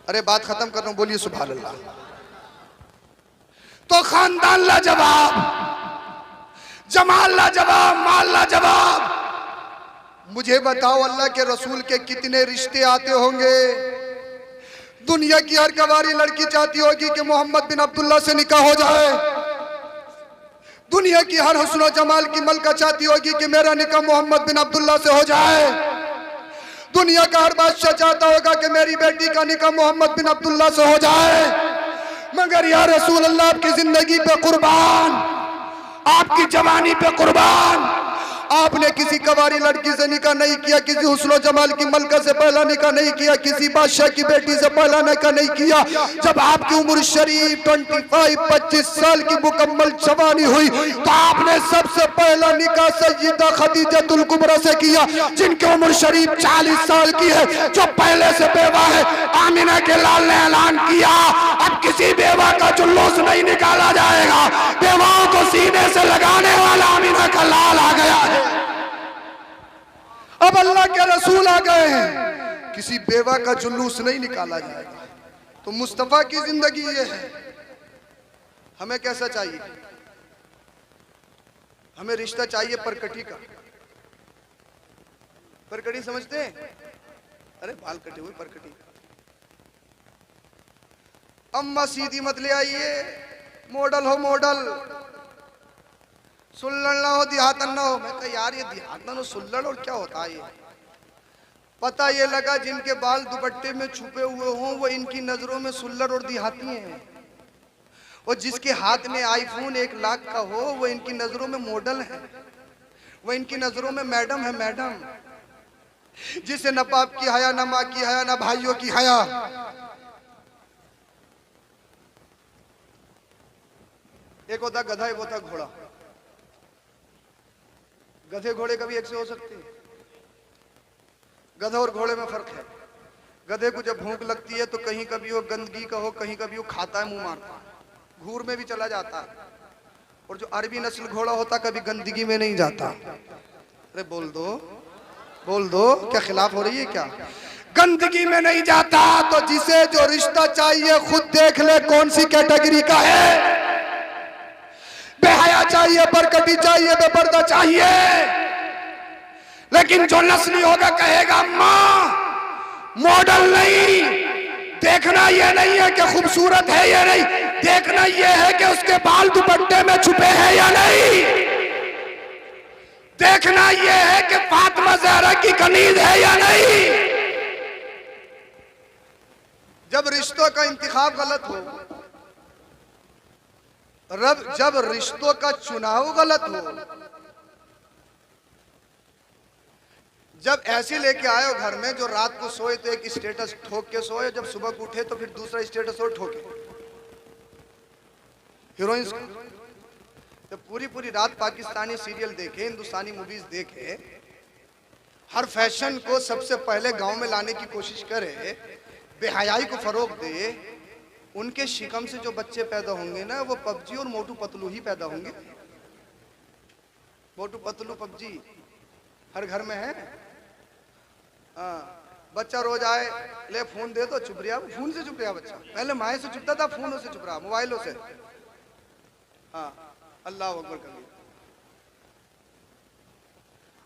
अरे बात खत्म कर रहा हूं, बोलिए सुभान अल्लाह। तो खानदान लाजवाब, जमाल लाजवाब, माल लाजवाब। मुझे बताओ अल्लाह के रसूल के कितने रिश्ते आते होंगे? दुनिया की हर कवारी लड़की चाहती होगी कि मोहम्मद बिन अब्दुल्ला से निकाह हो जाए, दुनिया की हर हुस्न जमाल की मलका चाहती होगी कि मेरा निकाह मोहम्मद बिन अब्दुल्ला से हो जाए। दुनिया का हर बादशाह चाहता होगा कि मेरी बेटी का निकाह मोहम्मद बिन अब्दुल्ला से हो जाए। मगर या रसूल अल्लाह, आपकी जिंदगी पे कुर्बान, आपकी जवानी पे कुर्बान, आपने किसी कवारी लड़की से निकाह नहीं किया, किसी हुस्न जमाल की मलका से पहला निकाह नहीं किया, किसी बादशाह की बेटी से पहला निकाह नहीं किया। जब आपकी उम्र शरीफ 25 साल की मुकम्मल जवानी हुई तो आपने सबसे पहला निकाह सय्यदा खदीजतुल कुबरा से किया, जिनकी उम्र शरीफ 40 साल की है, जो पहले से बेवा है। आमिना के लाल ने ऐलान किया, अब किसी बेवा का जुलूस नहीं निकाला जाएगा, बेवाओं को सीने से लगाने वाला आमिना का लाल आ गया है। अब अल्लाह के रसूल आ गए हैं, किसी बेवा का जुलूस नहीं निकाला जाएगा। तो मुस्तफा की जिंदगी ये है। हमें कैसा चाहिए? हमें रिश्ता चाहिए परकटी का। परकटी समझते हैं? अरे बाल कटे हुए परकटी। अम्मा सीधी मत ले आइए, मॉडल हो मॉडल, सुल्लड़ ना हो देहातन ना हो। मैं कहा यार ये देहातन हो सुल्लड़ और क्या होता है ये? पता ये लगा जिनके बाल दुपट्टे में छुपे हुए हों वो इनकी नजरों में सुल्लड़ और देहाती हैं, और जिसके हाथ में आईफोन 1 लाख का हो वो इनकी नजरों में मॉडल है, वो इनकी नजरों में मैडम है, मैडम। जिसे न बाप की हया, न माँ की हया, न भाइयों की हया। एक होता गधा, एक होता घोड़ा। गधे घोड़े कभी एक से हो सकते हैं? गधा और घोड़े में फर्क है। गधे को जब भूख लगती है तो कहीं कभी वो गंदगी का हो, कहीं कभी वो खाता है, मुंह मारता है, घूर में भी चला जाता है। और जो अरबी नस्ल घोड़ा होता कभी गंदगी में नहीं जाता। अरे बोल दो, बोल दो, क्या खिलाफ हो रही है क्या? गंदगी में नहीं जाता। तो जिसे जो रिश्ता चाहिए खुद देख ले कौन सी कैटेगरी का है। बेहया चाहिए, बरकती चाहिए, बेपर्दा चाहिए, लेकिन जो नस्ली होगा कहेगा माँ मॉडल नहीं। देखना ये नहीं है कि खूबसूरत है या नहीं, देखना ये है कि उसके बाल दुपट्टे में छुपे हैं या नहीं। देखना ये है कि फातिमा ज़हरा की कनीज है या नहीं। जब रिश्तों का इंतखाब गलत हो, जब रिश्तों का चुनाव गलत हो, जब ऐसे लेके आए हो घर में जो रात को सोए तो एक स्टेटस ठोक के सोए, जब सुबह को उठे तो फिर दूसरा स्टेटस और ठोके। हीरोइंस जब पूरी पूरी रात पाकिस्तानी सीरियल देखे, हिंदुस्तानी मूवीज देखे, हर फैशन को सबसे पहले गांव में लाने की कोशिश करे, बेहयाई को फरोग दे, उनके शिकम से जो बच्चे पैदा होंगे ना वो पबजी और मोटू पतलू ही पैदा होंगे। मोटू पतलू पबजी हर घर में है। बच्चा रोज आए, ले फोन दे दो, चुप रहा, फोन से चुप रहा बच्चा। पहले माए से चुपता था, फोनों से चुप रहा, मोबाइलों से। हाँ, अल्लाह अकबर कबीर,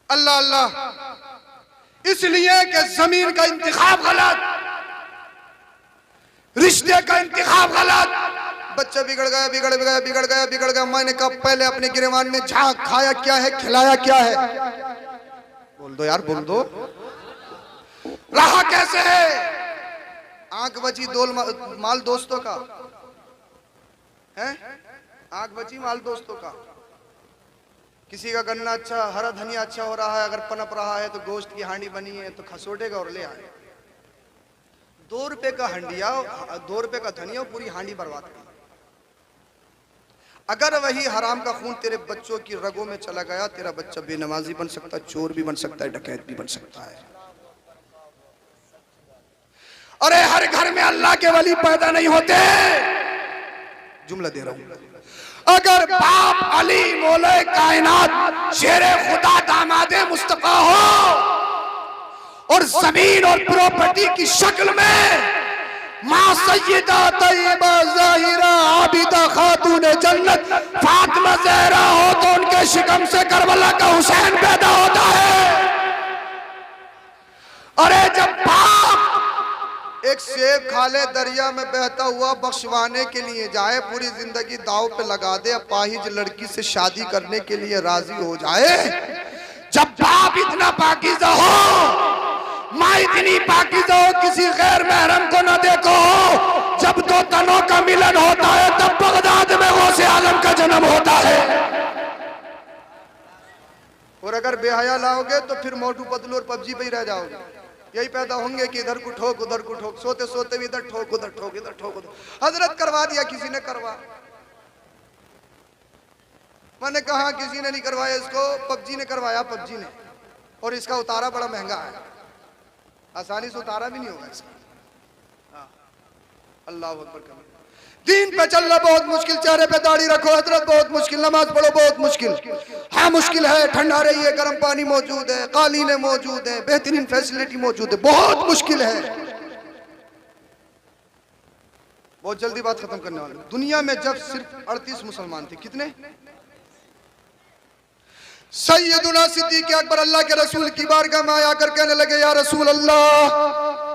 अल्लाह अल्लाह। इसलिए कि जमीन का इंतखाब गलत, रिश्ते का इंतखाब गलत। बच्चा बिगड़ गया, बिगड़ गया, बिगड़ गया, बिगड़ गया। मैंने कहा पहले अपने गिरवान में झांक, खाया क्या है, खिलाया क्या है? बोल दो यार, बोल दो, रहा कैसे है? आंख बची दोल माल दोस्तों का है, आंख बची माल दोस्तों का। किसी का गन्ना अच्छा, हरा धनिया अच्छा हो रहा है, अगर पनप रहा है तो गोश्त की हांडी बनी है तो खसोटेगा और ले आए। 2 रुपए का हंडिया, 2 रुपए का धनिया, पूरी हांडी बर्बाद की। अगर वही हराम का खून तेरे बच्चों की रगों में चला गया, तेरा बच्चा बेनमाजी बन सकता है, चोर भी बन सकता है, डकैत भी बन सकता है। अरे हर घर में अल्लाह के वली पैदा नहीं होते। जुमला दे रहा हूं, अगर बाप अली मौले कायनात शेरे खुदा दामादे मुस्तफा हो और जमीन और प्रॉपर्टी की शक्ल में मां सय्यदा तय्यबा ज़ाहिरा आबिदा खातून जन्नत फातिमा ज़हरा हो तो उनके शिकम से करबला का हुसैन पैदा होता है। अरे जब बाप एक सेब खा ले दरिया में बहता हुआ बख्शवाने के लिए जाए, पूरी जिंदगी दाव पे लगा दे, अपाहिज लड़की से शादी करने के लिए राजी हो जाए। जब बाप इतना पाकीज़ा हो, माँ इतनी पाकीज़ा हो, किसी गैर महरम को न देखो, जब दो तनों का मिलन होता है तब बगदाद में गौसे आलम का जन्म होता है। और अगर बेहया लाओगे तो फिर मोटू पतलू और पबजी पे ही रह जाओगे। यही पैदा होंगे कि इधर को ठोक उधर को ठोक, सोते सोते भी इधर ठोक उधर ठोक, इधर ठोक उधर। हजरत करवा दिया, किसी ने करवा, मैंने कहा किसी ने नहीं करवाया इसको, पबजी ने करवाया, पबजी ने। और इसका उतारा बड़ा महंगा है, आसानी से उतारा भी नहीं होगा इसका। अल्लाह अकबर कबीर। दीन पे चलना बहुत मुश्किल, चेहरे पे दाढ़ी रखो हजरत बहुत मुश्किल, नमाज पढ़ो बहुत मुश्किल। हाँ मुश्किल है, ठंडा रही है, गर्म पानी मौजूद है, कालीने मौजूद है, बेहतरीन फैसिलिटी मौजूद है, बहुत मुश्किल है। बहुत जल्दी बात खत्म करने वाले। दुनिया में जब सिर्फ 38 मुसलमान थे, कितने? सैयदुना सिद्दीक़ अकबर अल्लाह के रसूल की बारगाह में आकर कहने लगे, या रसूल अल्लाह,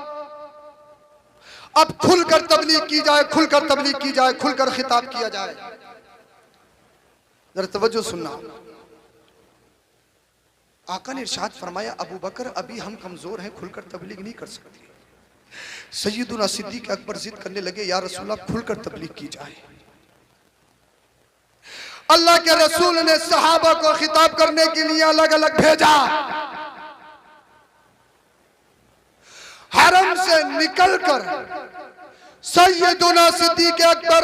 अब खुलकर तबलीग की जाए, खुलकर तबलीग की जाए, खुलकर खिताब किया जाए। जरा तवज्जो सुनना। आका ने इरशाद फरमाया, अबू बकर अभी हम कमजोर हैं, खुलकर तबलीग नहीं कर सकते। सैयदुना सिद्दीक़ अकबर जिद करने लगे, या रसूल अल्लाह खुलकर तबलीग की जाए। अल्लाह के रसूल ने सहाबा को खिताब करने के लिए अलग अलग भेजा। हरम से निकलकर सैयदुना सिद्दीक़ अकबर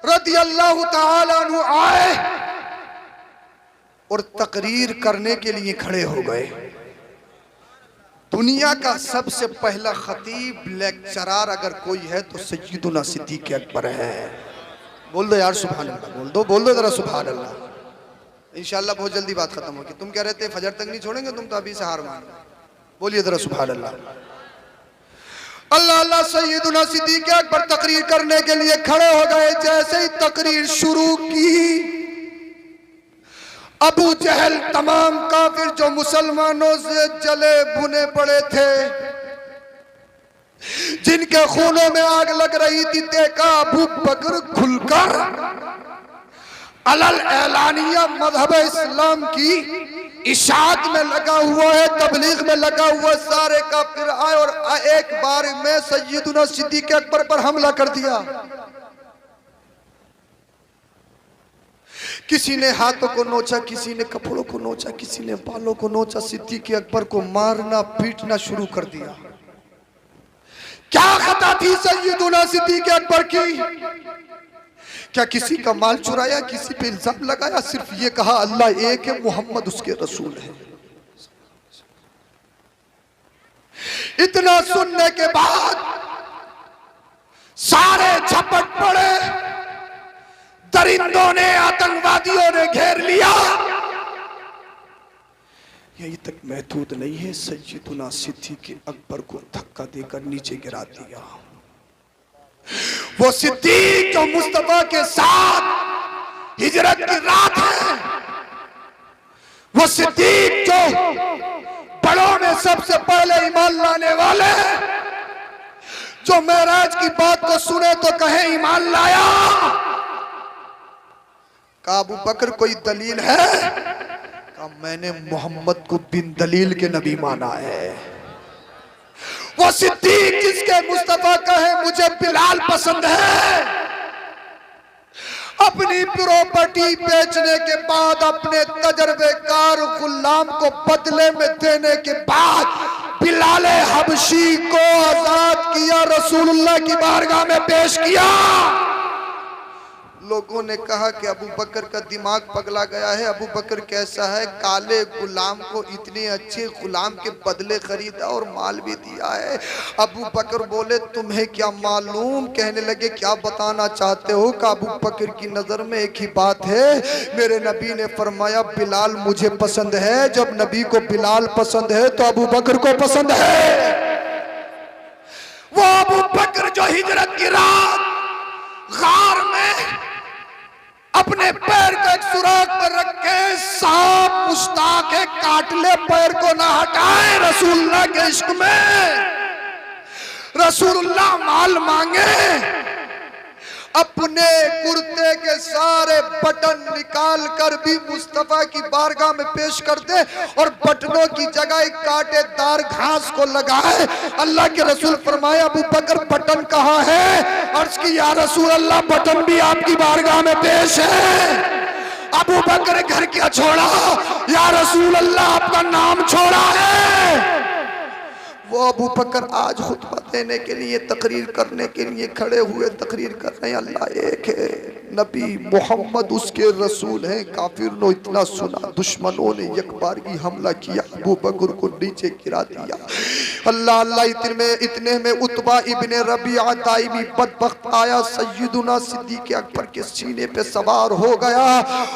रदियल्लाहु ताला अन्हु आए और तकरीर करने के लिए खड़े हो गए। दुनिया का सबसे पहला खतीब लेक्चरर अगर कोई है तो सैयदुना सिद्दीक़ अकबर है। बोल दो यार सुभान अल्लाह, बोल दो जरा सुभान अल्लाह। इंशाअल्लाह बहुत जल्दी बात खत्म होगी। तुम कह रहे थे फजर तक नहीं छोड़ेंगे, तुम तो अभी से हार मान, बोलिए जरा सुभान अल्लाह। अल्लाह अल्लाह। सैयदुना सिद्दीक़ अकबर तकरीर करने के लिए खड़े हो गए। जैसे ही तकरीर शुरू की, अबू जहल तमाम काफिर जो मुसलमानों से जले भुने पड़े थे, जिनके खूनों में आग लग रही थी, देखा अबू बकर खुलकर अलल एलानिया मजहब इस्लाम की इशाअत में लगा हुआ है, तबलीग में लगा हुआ। सारे काफिर आए और एक बार में सैयदुना सिद्दीक़ अकबर पर हमला कर दिया। किसी ने हाथों को नोचा, किसी ने कपड़ों को नोचा, किसी ने बालों को नोचा। सिद्दीक़ अकबर को मारना पीटना शुरू कर दिया। क्या खता थी सैयदुना सिद्दीक़ अकबर की? क्या किसी का माल चुराया, किसी पे इल्जाम लगाया? सिर्फ ये कहा अल्लाह एक है, मोहम्मद उसके रसूल है। इतना सुनने के बाद सारे झपट पड़े। दरिंदों ने, आतंकवादियों ने घेर लिया। यही तक महदूद नहीं है, सैयदुना सिद्दीक़ अकबर को धक्का देकर नीचे गिरा दिया। वो सिद्दीक जो मुस्तफा के साथ हिजरत की रात है, वो सिद्दीक जो बड़ों में सबसे पहले ईमान लाने वाले, जो मेराज की बात को सुने तो कहे ईमान लाया। का अबू बकर कोई दलील है? का मैंने मोहम्मद को बिन दलील के नबी माना है। वो सिद्दीक जिसके मुस्तफा कहे मुझे बिलाल पसंद है, अपनी प्रॉपर्टी बेचने के बाद, अपने तजर्बेकार गुलाम को बदले में देने के बाद बिलाल हबशी को आजाद किया, रसूलुल्लाह की बारगाह में पेश किया। लोगों ने कहा कि अबू बकर का दिमाग पगला गया है। अबू बकर कैसा है? काले गुलाम को इतने अच्छे गुलाम के बदले खरीदा और माल भी दिया है। अबू बकर बोले तुम्हें क्या मालूम? कहने लगे क्या बताना चाहते हो? कि अबू बकर की नजर में एक ही बात है, मेरे नबी ने फरमाया बिलाल मुझे पसंद है। जब नबी को बिलाल पसंद है तो अबू बकर को पसंद है। वो अबू बकर जो हिजरत की रात गार में अपने पैर को एक सुराख पर रखे, सांप मुश्ताक है काट ले, पैर को ना हटाए। रसूलुल्लाह के इश्क में रसूलुल्लाह माल मांगे, अपने कुर्ते के सारे बटन निकाल कर भी मुस्तफा की बारगाह में पेश कर दे और बटनों की जगह कांटेदार घास को लगाए। अल्लाह के रसूल फरमाया, अबू बकर बटन कहाँ है? अर्ज की, या रसूल अल्लाह बटन भी आपकी बारगाह में पेश है। अबू बकर घर क्या छोड़ा? या रसूल अल्लाह आपका नाम छोड़ा है। वो अबू बकर आज खुतबा देने के लिए, तकरीर करने के लिए खड़े हुए, तकरीर कर रहे हैं। अल्लाह एक है, नबी मोहम्मद उसके रसूल हैं। काफिर ने इतना सुना, दुश्मनों ने एक बार की हमला किया, अबू बकर को नीचे गिरा दिया। अल्लाह अल्लाह इतने में उतबा इब्ने रबीआ ताइमी बदबख्त आया, सय्यदुना सिद्दीक़ अकबर के सीने पे सवार हो गया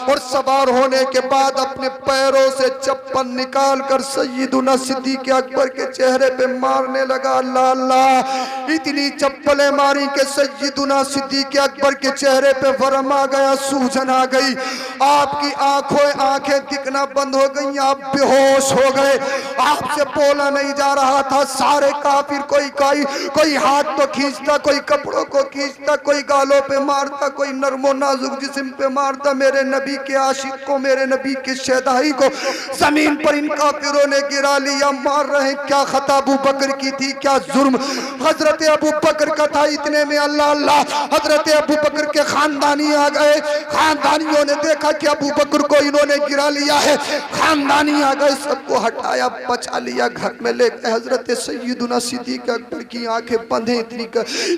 और सवार होने के बाद अपने पैरों से चप्पल निकाल कर सय्यदुना सिद्दीक़ अकबर के चेहरे पे मारने लगा। अल्लाह अल्लाह, इतनी चप्पलें मारी कि सय्यदुना सिद्दीक़ अकबर के चेहरे पे वरम आ गया, सूजन आ गई, आपकी आंखें दिखना बंद हो गई, आप बेहोश हो गए, आपसे बोला नहीं जा रहा था। सारे काफिर कोई हाथ तो खींचता, कोई कपड़ों को खींचता, कोई गालों पे मारता, कोई नरमो नाजुक जिस्म पे मारता। मेरे नबी के आशिक को, मेरे नबी के शहदाई को जमीन पर इन काफिरों ने गिरा लिया, मार रहे। क्या खता अबू बकर की थी, क्या जुर्म हजरत अबू बकर का था? इतने में अल्लाह अल्लाह, हजरत अबू बकर के खानदानी आ गए। खानदानियों ने देखा कि अबू बकर को इन्होंने गिरा लिया है, खानदानी आ गए, सबको हटाया, बचा लिया, घर में ले गए। हजरत सय्यदुना सिद्दीक़ अकबर की आंखें बंद हैं,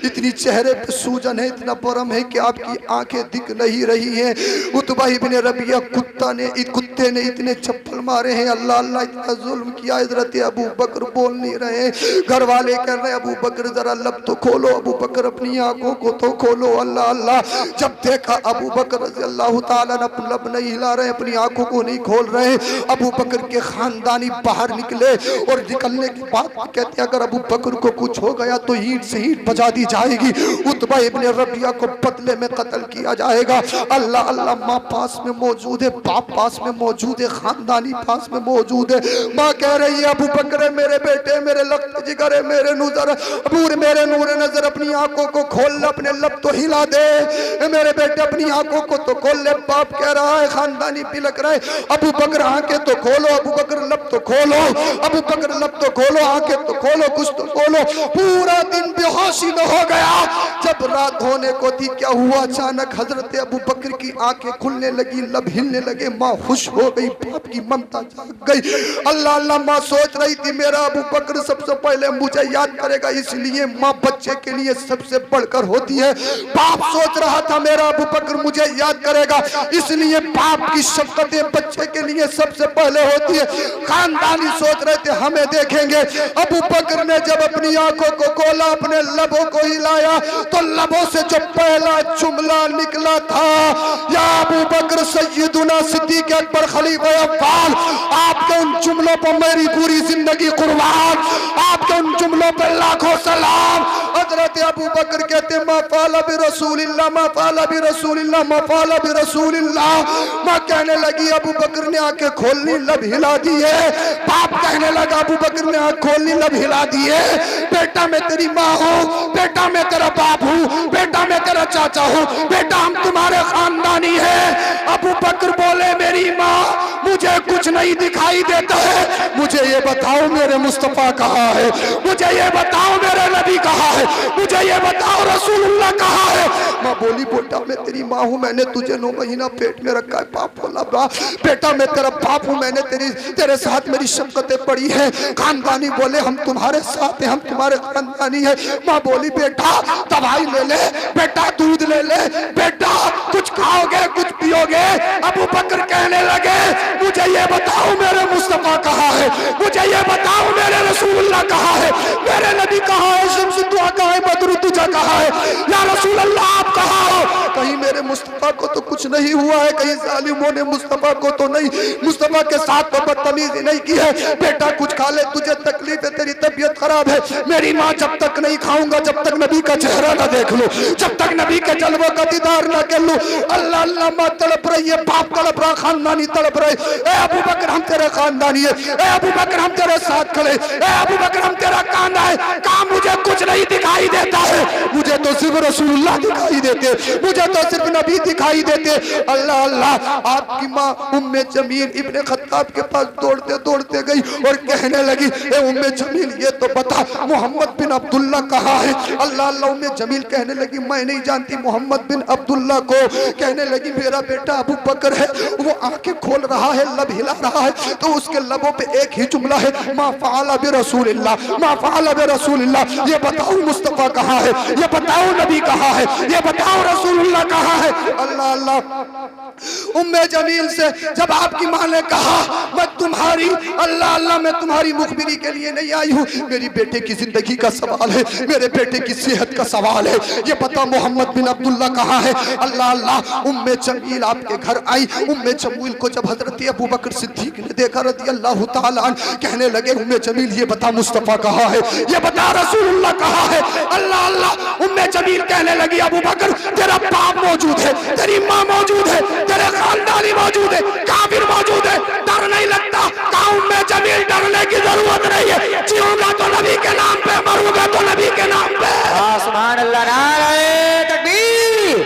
इतनी चेहरे पे सूजन है, इतना परम है कि आपकी आंखें दिख नहीं रही हैं। उतबा इब्ने रबीआ कुत्ते ने इतने चप्पल मारे हैं। अल्लाह अल्लाह, इतना जुल्म किया। हजरत अबू बकर बोल नहीं रहे, घर वाले कह रहे अबू बकर जरा लब तो खोलो, अबू बकर अपनी आंखों को तो खोलो। अल्लाह अल्लाह, जब देखा अबू बकर रज़ी अल्लाह ताला अपना लब नहीं हिला रहे, अपनी आंखों को नहीं खोल रहे, अबू बकर के खानदानी बाहर निकले और निकलने के बाद कहते अगर अबू बकर को कुछ हो गया तो ईंट से ईंट बजा दी जाएगी, उतबा इब्ने रबिया को बदले में कत्ल किया जाएगा। अल्लाह अल्लाह, माँ पास में मौजूद है, बाप पास में मौजूद है, खानदानी पास में मौजूद है। माँ कह रही है अबू बकर मेरे बेटे, मेरे लख्त जिगर है, मेरे नूर, अबूर मेरे नूर नजर, अपनी आंखों को खोल ले, अपने लब तो हिला दे, मेरे बेटे अपनी आंखों को तो खोल ले। बाप कह रहा है, खानदानी पिलक रहे, अबू बकर आंखें तो खोलो, अबू बकर लब तो खोलो, अबू बकर लब तो खोलो, आंखें तो खोलो, कुछ तो खोलो। पूरा दिन बेहोशी में हो गया। जब रात होने को थी, क्या हुआ? अचानक हजरत अबू बकर की आंखें खुलने लगी, लब हिलने लगे, माँ खुश हो गई, बाप की ममता जाग गई। अल्लाह अल्लाह, माँ सोच रही थी मेरा अबू बकर सबसे पहले मुझे याद करेगा, इसलिए माँ बच्चे के लिए सबसे बढ़कर होती है। बाप सोच रहा था मेरा अबू बकर मुझे याद करेगा, इसलिए बाप की शफकतें बच्चे के लिए सबसे पहले होती है। खानदानी सोच रहे थे हमें देखेंगे। अबू बकर ने जब अपनी आंखों को खोला, अपने लबों को हिलाया, तो लबों से जो पहला जुमला निकला था, या अबू बकर सय्यदुना सिद्दीक़ अकबर खलीफा अव्वल, आपके उन जुमलों पर मेरी पूरी जिंदगी कुर्बान, आपके उन जुमलों पर लाखों सलाम। हजरत अबू बकर कहते मा फ़अल बि रसूलिल्लाह, मा फ़अल बि रसूलिल्लाह, मा फ़अल बि रसूलिल्लाह। माँ कहने लगी अबू बकर ने आंखें खोलनी, लब हिला दी है। बाप कहने लगा अबू बकर ने आंख खोलनी, लब हिला दी है। बेटा मैं तेरी माँ हूँ, बेटा मैं तेरा बाप हूँ, बेटा मैं तेरा चाचा हूँ, बेटा हम तुम्हारे खानदानी है। अबू बकर बोले मेरी माँ मुझे कुछ नहीं दिखाई देता है, मुझे ये बताओ मेरे मुस्तफा कहाँ है, मुझे ये बताओ मेरे नबी कहाँ है, मुझे ये बताओ रसूलुल्लाह कहाँ है। माँ बोली बेटा मैं तेरी माँ हूँ, मैंने तुझे 9 महीना पेट में रखा है। बाप बोला बेटा मैं तेरा बाप हूँ, मैंने तेरे साथ मेरी शफकतें पड़ी है। खानदानी बोले हम तुम्हारे साथ हैं, हम तुम्हारे खानदानी है। माँ बोली बेटा दवाई ले ले, बेटा दूध ले ले, बेटा कुछ खाओगे कुछ पियोगे। अबू बकर कहने लगे मुझे ये बताओ मेरे मुस्तफा कहाँ है, मुझे ये बताओ मेरे रसूलुल्लाह कहाँ है, मेरे नबी कहाँ है, शम्स दुआ कहाँ है, बदरुद्दुजा कहाँ है, या रसूलुल्लाह आप कहाँ हो? कहीं मेरे मुस्तफा को तो कुछ नहीं हुआ है, कहीं जालिमों ने मुस्तफा को तो नहीं, मुस्तफा के साथ तो बदतमीजी नहीं की है। बेटा कुछ खा ले, तुझे तकलीफ है, तेरी तबीयत खराब है। मेरी माँ जब तक नहीं खाऊंगा, जब तक नबी का चेहरा ना देख लूं, जब तक नबी के जलवों का दीदार ना कर लूं। अल्लाह अल्लाह माँ तड़प रही है, बाप तड़प रहा, खानदानी तड़प रहे। ए अबू बकर हम तेरे खानदानी है, ए अबू बकर हम तेरे साथ खड़े, ए अबू बकर हम तेरा कांधा है। कहा मुझे कुछ नहीं दिखाई देता है, मुझे तो सिर्फ रसूलुल्लाह दिखाई देते, मुझे तो सिर्फ नबी दिखाई देते। अल्लाह अल्लाह, आपकी माँ उम्मे जमील इब्ने खत्ताब के पास दौड़ते दौड़ते गई और कहने लगी, ए उम्मे जमील ये तो बता मोहम्मद बिन अब्दुल्ला कहाँ है। अल्लाह अल्लाह, उम्मे जमील कहने लगी मैं नहीं जानती मोहम्मद बिन अब्दुल्ला को। कहने लगी मेरा बेटा अबू बकर है, वो आंखें खोल रहा है, लब हिला रहा है, तो उसके लबों पे एक ही जुमला है, मा फ़अल बि रसूलिल्लाह, मा फ़अल बि रसूलिल्लाह। ये बताओ मुस्तफ़ा कहाँ है, ये बताओ नबी कहाँ है, ये बताओ रसूलुल्लाह कहाँ है। अल्लाह अल्लाह, उम्मे जमील से जब आपकी माँ ने कहा मैं तुम्हारी, अल्लाह अल्लाह, मैं तुम्हारी मुखबिरी के लिए नहीं आई हूँ, मेरी बेटे की जिंदगी का सवाल है, मेरे बेटे की सेहत का सवाल है, ये पता मोहम्मद बिन अब्दुल्ला कहाँ है। अल्लाह अल्लाह, उम्मे जमील आपके घर आई। उम्मे जमील को जब हजरत अबू बकर सिद्दीक ने देखा रज़ी अल्लाह तआला अन्हु, कहने लगे उम्मे जमील ये बता मुस्तफ़ा कहाँ है, ये बता रसूलुल्लाह कहाँ है। अल्लाह अल्लाह, उम्मे जमील कहने लगी अबू बकर तेरा बाप मौजूद है, तेरी माँ मौजूद है, तेरे खानदानी मौजूद है, काफिर मौजूद है, डर नहीं लगता। कहा उम्मे जमील डरने की जरूरत नहीं है, जीऊंगा तो नबी के नाम पे, मरूंगा तो नबी के नाम पे। सुभान अल्लाह, नारे तकबीर,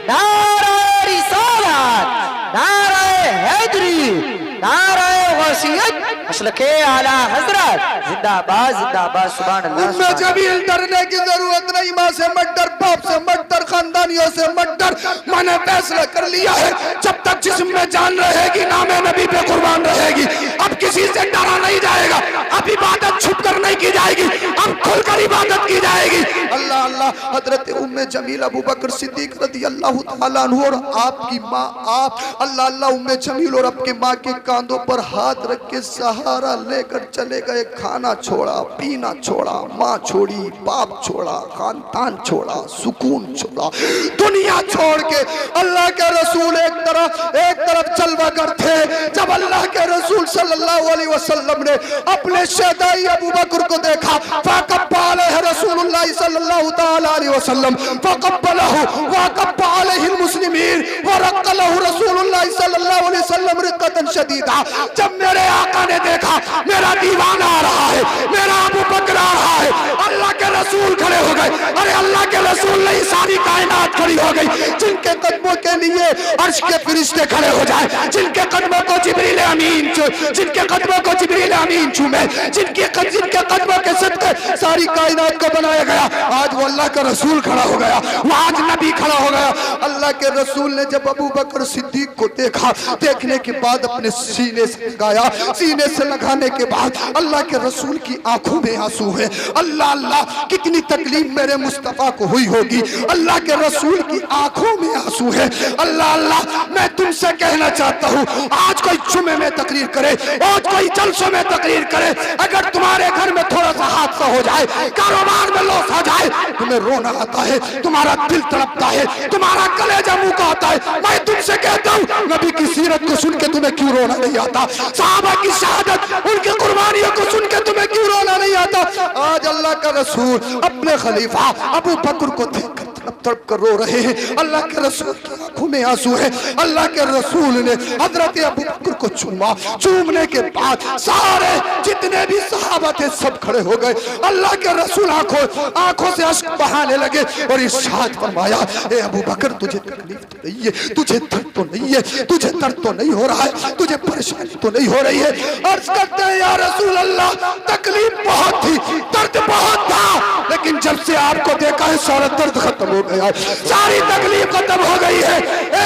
नारे रिसालत, नारे हैदरी, नारे वसीयत, मसलके आला हजरत जिंदाबाद जिंदाबाद। सुभान अल्लाह। उम्मे जमील डरने की जरूरत नहीं, माँ से मत डर, बाप से मत डर, खानदानियों से मत डर। मैंने फैसला कर लिया है, जब तक जिस्म में जान रहेगी नामे नबी पे कुर्बान रहेगी। अब किसी से डरा नहीं जाएगा, अब इबादत छुप कर नहीं की जाएगी, अब खुलकर इबादत की जाएगी। अल्लाह अल्लाह, हजरत उम्मे जमील अबू बकर सिद्दीक रज़ी अल्लाह तआला अन्हु और आपकी माँ, आप अल्लाह अल्लाह, उम्मे जमील और आपकी माँ के कांधों पर हाथ रख के सहारा लेकर चले गए। खाना छोड़ा, पीना छोड़ा, माँ छोड़ी, बाप छोड़ा, खानदान छोड़ा, सुकून छोड़ा, दुनिया छोड़ के अल्लाह के रसूल एक तरफ चलवा कर थे। जब अल्लाह के रसूल सल्लल्लाहु अलैहि वसल्लम ने अपने शहदाई अबू बकर को देखा, फ़क़ब्बलहु रसूलुल्लाह सल्लल्लाहु तआला अलैहि वसल्लम, फ़क़ब्बलहु वक़ब्बल अलैहि मुस्लिमीन व रक़्क़लहु रसूलुल्लाह सल्लल्लाहु अलैहि वसल्लम रिक़्क़तन शदीदा। जब मेरे आका ने देखा मेरा दीवाना आ रहा है, मेरा अबू बकर आ रहा है, अल्लाह के रसूल खड़े हो गए। अरे अल्लाह के रसूल नहीं, सारी कायनात खड़ी हो गई। जिनके कदमों के लिए अर्श के फरिश्ते खड़े हो जाए, जिनके कदमों को जिब्रील अमीन जिनके कदमों को जिब्रील अमीन चूमे, जिनके कदमों के सदके सारी कायनात को बनाया गया। आज वो अल्लाह का रसूल खड़ा हो गया, वो आज नबी खड़ा हो गया। अल्लाह के रसूल ने जब अबू बकर सिद्दीक को देखा, देखने के बाद अपने सीने से लगाया, सीने से लगाने के बाद अल्लाह के रसूल की आंखों में आंसू है। अल्लाह अल्लाह, कितनी तकलीफ मेरे मुस्तफा को हुई होगी। अल्लाह के रसूल की आंखों में आंसू है। अल्लाह अल्लाह, मैं तुमसे कहना चाहता हूँ, आज कोई जुमे में तकरीर करे, आज कोई जलसों में तकरीर करे, अगर तुम्हारे घर में थोड़ा सा हादसा हो जाए, कारोबार में लॉस आ जाए, तुम्हें रोना आता है, तुम्हारा दिल तड़पता है, तुम्हारा कलेजा मुंह का आता है, मैं तुमसे कहता हूँ नबी की सीरत को सुन के तुम्हें क्यों रोना नहीं आता? सहाबा की शहादत, उनकी कुर्बानियों को सुन के तुम्हें क्यों रोना नहीं आता? आज अल्लाह का रसूल अपने खलीफा अबू बकर को देखकर तड़प तड़प कर रो रहे हैं। अल्लाह के रसूल की आंखों में आंसू है। अल्लाह के रसूल ने हजरत अबू बकर को चूमा, चूमने के बाद सारे जितने भी सहाबा थे सब खड़े हो गए। अल्लाह के रसूल आंखों से अश्क बहाने लगे और इरशाद फरमाया, ए अबू बकर तुझे तकलीफ तो नहीं है, तुझे दर्द तो नहीं है, तुझे दर्द तो नहीं हो रहा है, तुझे परेशानी तो नहीं हो रही है? अर्ज करते हैं या रसूल अल्लाह, तकलीफ बहुत थी, दर्द बहुत था, लेकिन जब से आपको देखा है सारा दर्द खत्म हो गया, सारी तकलीफ खत्म हो गई है। ए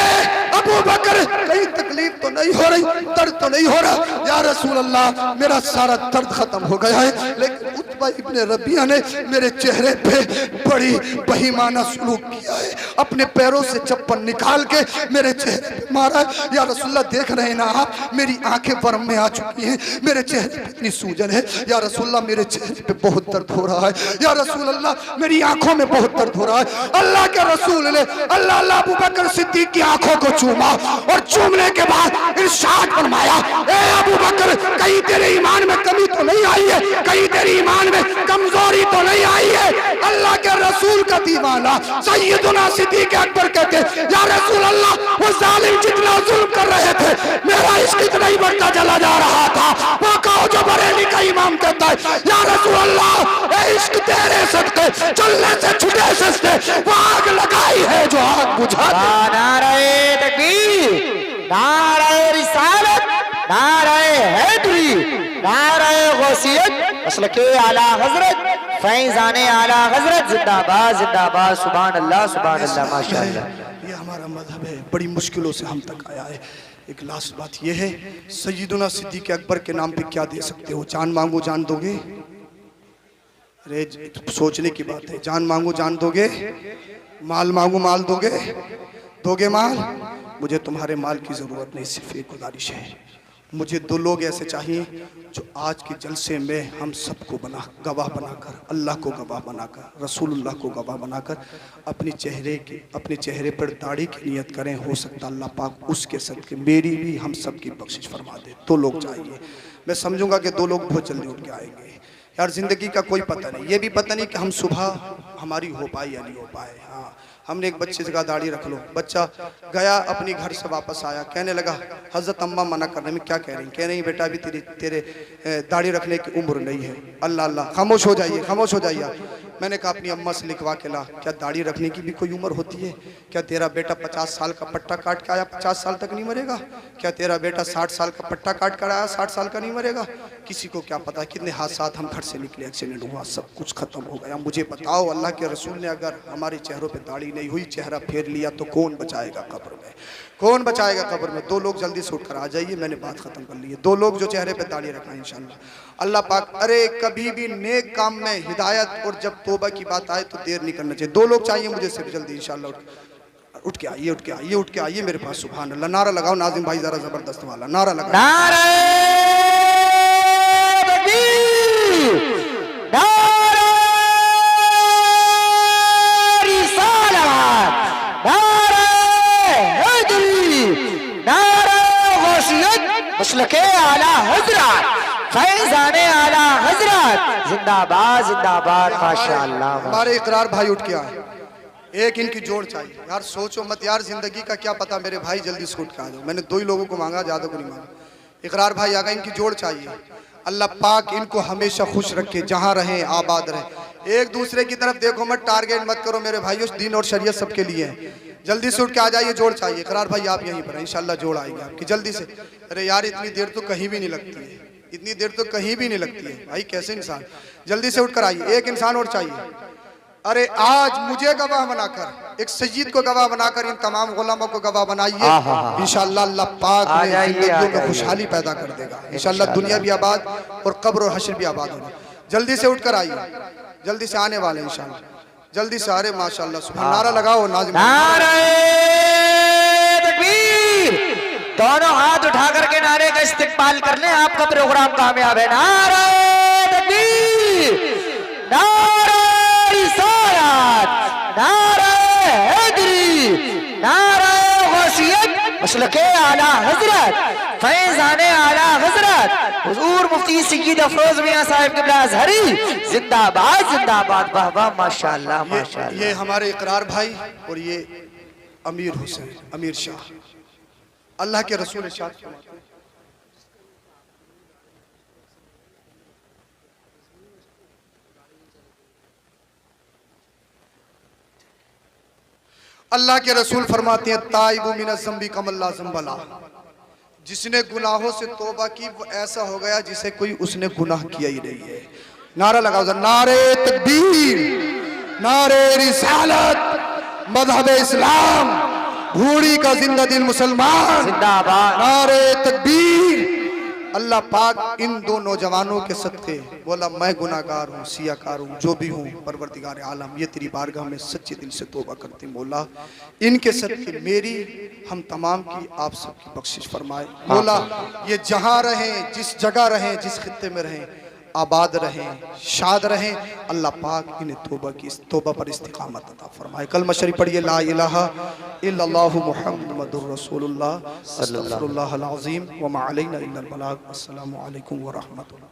अबू बकर, कहीं तकलीफ तो नहीं हो रही, दर्द तो नहीं हो रहा? या रसूल अल्लाह मेरा सारा दर्द खत्म हो गया है। लेकिन उत्बा इब्ने रबिया ने मेरे चेहरे पे बड़ी बेईमाना सलूक किया है, अपने पैरों से चप्पल निकाल के मेरे चेहरे पे मारा है। या रसूलल्लाह देख रहे हैं ना आप, मेरी आंखें वर्म में आ चुकी हैं, मेरे चेहरे पे इतनी सूजन है। या रसूलल्लाह मेरे चेहरे पे बहुत दर्द हो रहा है। या रसूल अल्लाह मेरी आंखों में बहुत दर्द हो रहा है। अल्लाह के रसूल ने अल्लाह अबू बकर सिद्दीक की आंखों को चूमा और चूमने के बाद इरशाद फरमाया, ए अबू बकर कहीं तेरे ईमान में कमी तो नहीं आई है, कहीं तेरे ईमान में कमजोरी तो नहीं आई है। अल्लाह के रसूल का दीवाना सैयदुना सिद्दीक अकबर कहते, या रसूल अल्लाह वो जालिम जितना जुल्म कर रहे थे मेरा इश्क इतना ही बढ़ता चला जा रहा था। वो कहो जो बरेली का इमाम कहता है, या रसूल अल्लाह ए इश्क तेरे सदके चलने से छुटे सस्ते वो आग लगाई है जो आग बुझा दे। नारे तकबीर, नारे रिसालत, नारे हैदरी, नारे गौसियत, मसलके आला हजरत, फैज़ाने आला हजरत, जिंदाबाद जिंदाबाद, सुभान अल्लाह माशाअल्लाह। ये हमारा मजहब है, बड़ी मुश्किलों से हम तक आया है। एक लास्ट बात ये है, सैयदुना सिद्दीक अकबर के नाम पे क्या दे सकते हो? जान मांगो जान दोगे? अरे सोचने की बात है। जान मांगो जान दोगे? माल मांगो माल दोगे? दोगे माल? मुझे तुम्हारे माल की जरूरत नहीं, सिर्फ एक गुजारिश है, मुझे दो लोग ऐसे चाहिए जो आज के जलसे में हम सबको गवाह बनाकर, अल्लाह को गवाह बनाकर, रसूलुल्लाह को गवाह बनाकर अपने चेहरे पर दाढ़ी की नियत करें। हो सकता अल्लाह पाक उसके सदके मेरी भी हम सब की बख्शिश फरमा दे। दो लोग चाहिए। मैं समझूंगा कि दो लोग बहुत जल्दी उठ के आएंगे। यार जिंदगी का कोई पता नहीं, ये भी पता नहीं कि हम सुबह हमारी हो पाए या नहीं हो पाए। हाँ, हमने एक बच्चे से कहा दाढ़ी रख लो, बच्चा गया अपनी घर से वापस आया, कहने लगा हजरत अम्मा मना करने में क्या कह रही? कह रही बेटा अभी तेरे दाढ़ी रखने की उम्र नहीं है। अल्लाह अल्लाह, खामोश हो जाइए, खामोश हो जाइए। मैंने कहा अपनी अम्मा से लिखवा के ला, क्या दाढ़ी रखने की भी कोई उम्र होती है? क्या तेरा बेटा 50 साल का पट्टा काट के आया 50 साल तक नहीं मरेगा? क्या तेरा बेटा 60 साल का पट्टा काट कर आया 60 साल का नहीं मरेगा? किसी को क्या पता कितने हादसात हम घर से निकले, एक्सीडेंट हुआ, सब कुछ खत्म हो गया। मुझे बताओ, अल्लाह के रसूल ने अगर हमारे चेहरों पे दाढ़ी नहीं हुई, चेहरा फेर लिया, तो कौन बचाएगा कब्र में? कौन बचाएगा कब्र में? दो लोग जल्दी से उठकर आ जाइए, मैंने बात खत्म कर ली है। दो लोग जो चेहरे पे दाढ़ी रखा है इंशाल्लाह अल्लाह पाक। अरे कभी भी नेक काम में हिदायत और जब तौबा की बात आए तो देर नहीं करना चाहिए। दो लोग चाहिए मुझे सिर्फ जल्दी इंशाल्लाह। उठ के आइए, उठ के आइए, उठ के आइए मेरे पास। सुभान अल्लाह। नारा लगाओ नाजिम भाई, जरा जबरदस्त वाला नारा लगाओ। नारे तकबीर, नारे रिसालत, नारे हैदरी, नारे गौसियत, मसलके आला हजरत, फैज़ाने आला हजरत, जिंदाबाद जिंदाबाद, माशाअल्लाह। हमारे इकरार भाई उठ के आए, एक इनकी जोड़ चाहिए। यार सोचो मत यार, जिंदगी का क्या पता। मेरे भाई जल्दी से उठ के आ जाओ। मैंने दो ही लोगों को मांगा, ज्यादा को नहीं मांगा। इकरार भाई आ गए, इनकी जोड़ चाहिए। अल्लाह पाक इनको हमेशा खुश रखे, जहाँ रहे आबाद रहे। एक दूसरे की तरफ देखो मत, टारगेट मत करो मेरे भाइयों, दीन और शरीयत सबके लिए है। जल्दी से उठ के आ जाइए, जोड़ चाहिए। इकरार भाई आप यहीं पर हैं, इंशाल्लाह जोड़ आएगी आपकी जल्दी से। अरे यार इतनी देर तो कहीं भी नहीं लगती है, इतनी देर तो कहीं भी नहीं लगती है भाई, कैसे इंसान। जल्दी से उठकर आइए, एक इंसान और चाहिए। अरे आज मुझे गवाह बनाकर, एक सय्यद को गवाह बनाकर इन तमाम गुलामों को गवाह बनाइए। इंशाअल्लाह अल्लाह पाक जिंदगियों में खुशहाली पैदा कर देगा। इंशाअल्लाह दुनिया भी आबाद और कब्र और हश्र भी आबाद होगा। जल्दी से उठकर आइए, जल्दी से आने वाले इंशाअल्लाह, जल्दी से। अरे माशाअल्लाह, सुभान। नारा लगाओ नाज़िम। नारे तकबीर, दोनों हाथ उठा करके नारे का इस्तिकबाल कर लें, आपका प्रोग्राम कामयाब है। नारे तकबीर, नारे रिसालत, नारे हैदरी, नारे गौसियत, मसलके आला हजरत, फैज़ाने आला हजरत, हुजूर मुफ्ती सय्यद अफरोज मियां साहिब क़िबला अज़हरी, जिंदाबाद जिंदाबाद, वाह वाह, माशाअल्लाह माशाअल्लाह। ये हमारे इकरार भाई और ये अमीर हुसैन, अमीर शाह, अल्लाह के रसूल इरशाद फरमाते हैं, अल्लाह के रसूल फरमाते हैं, ताइबु मिनज़ ज़ंबी कमल्ला ज़ंबला, जिसने गुनाहों से तौबा की वो ऐसा हो गया जिसे कोई उसने गुनाह किया ही नहीं है। नारा लगाओ जरा, नारे तकबीर, नारे रिसालत, मज़हब इस्लाम, भूड़ी का जिंदा दिल मुसलमान, जिंदाबाद। नारे तकबीर, अल्लाह पाक इन दो नौजवानों के सदक़े, बोला मैं गुनाहगार हूँ, सियाकार हूँ, जो भी हूँ, परवरदिगार आलम ये तेरी बारगाह में सच्चे दिल से तौबा करते हैं। मौला इनके सदक़े मेरी, हम तमाम की, आप सबकी बख्शिश फरमाए। मौला ये जहाँ रहें, जिस जगह रहें, जिस खित्ते में रहें, आबाद रहें, शाद रहें। अल्लाह पाक इन्हें तौबा पर इस्तिकामत अता फरमाए। कलमा शरीफ पढ़िए, ला इलाहा इल्लल्लाहु मुहम्मदुर रसूलुल्लाह अस्तगफिरुल्लाहल अज़ीम व मा अलैना इल्लल बलाग। अस्सलामु अलैकुम व रहमतुल्लाह।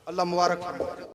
अल्लाह मुबारक फरमाए।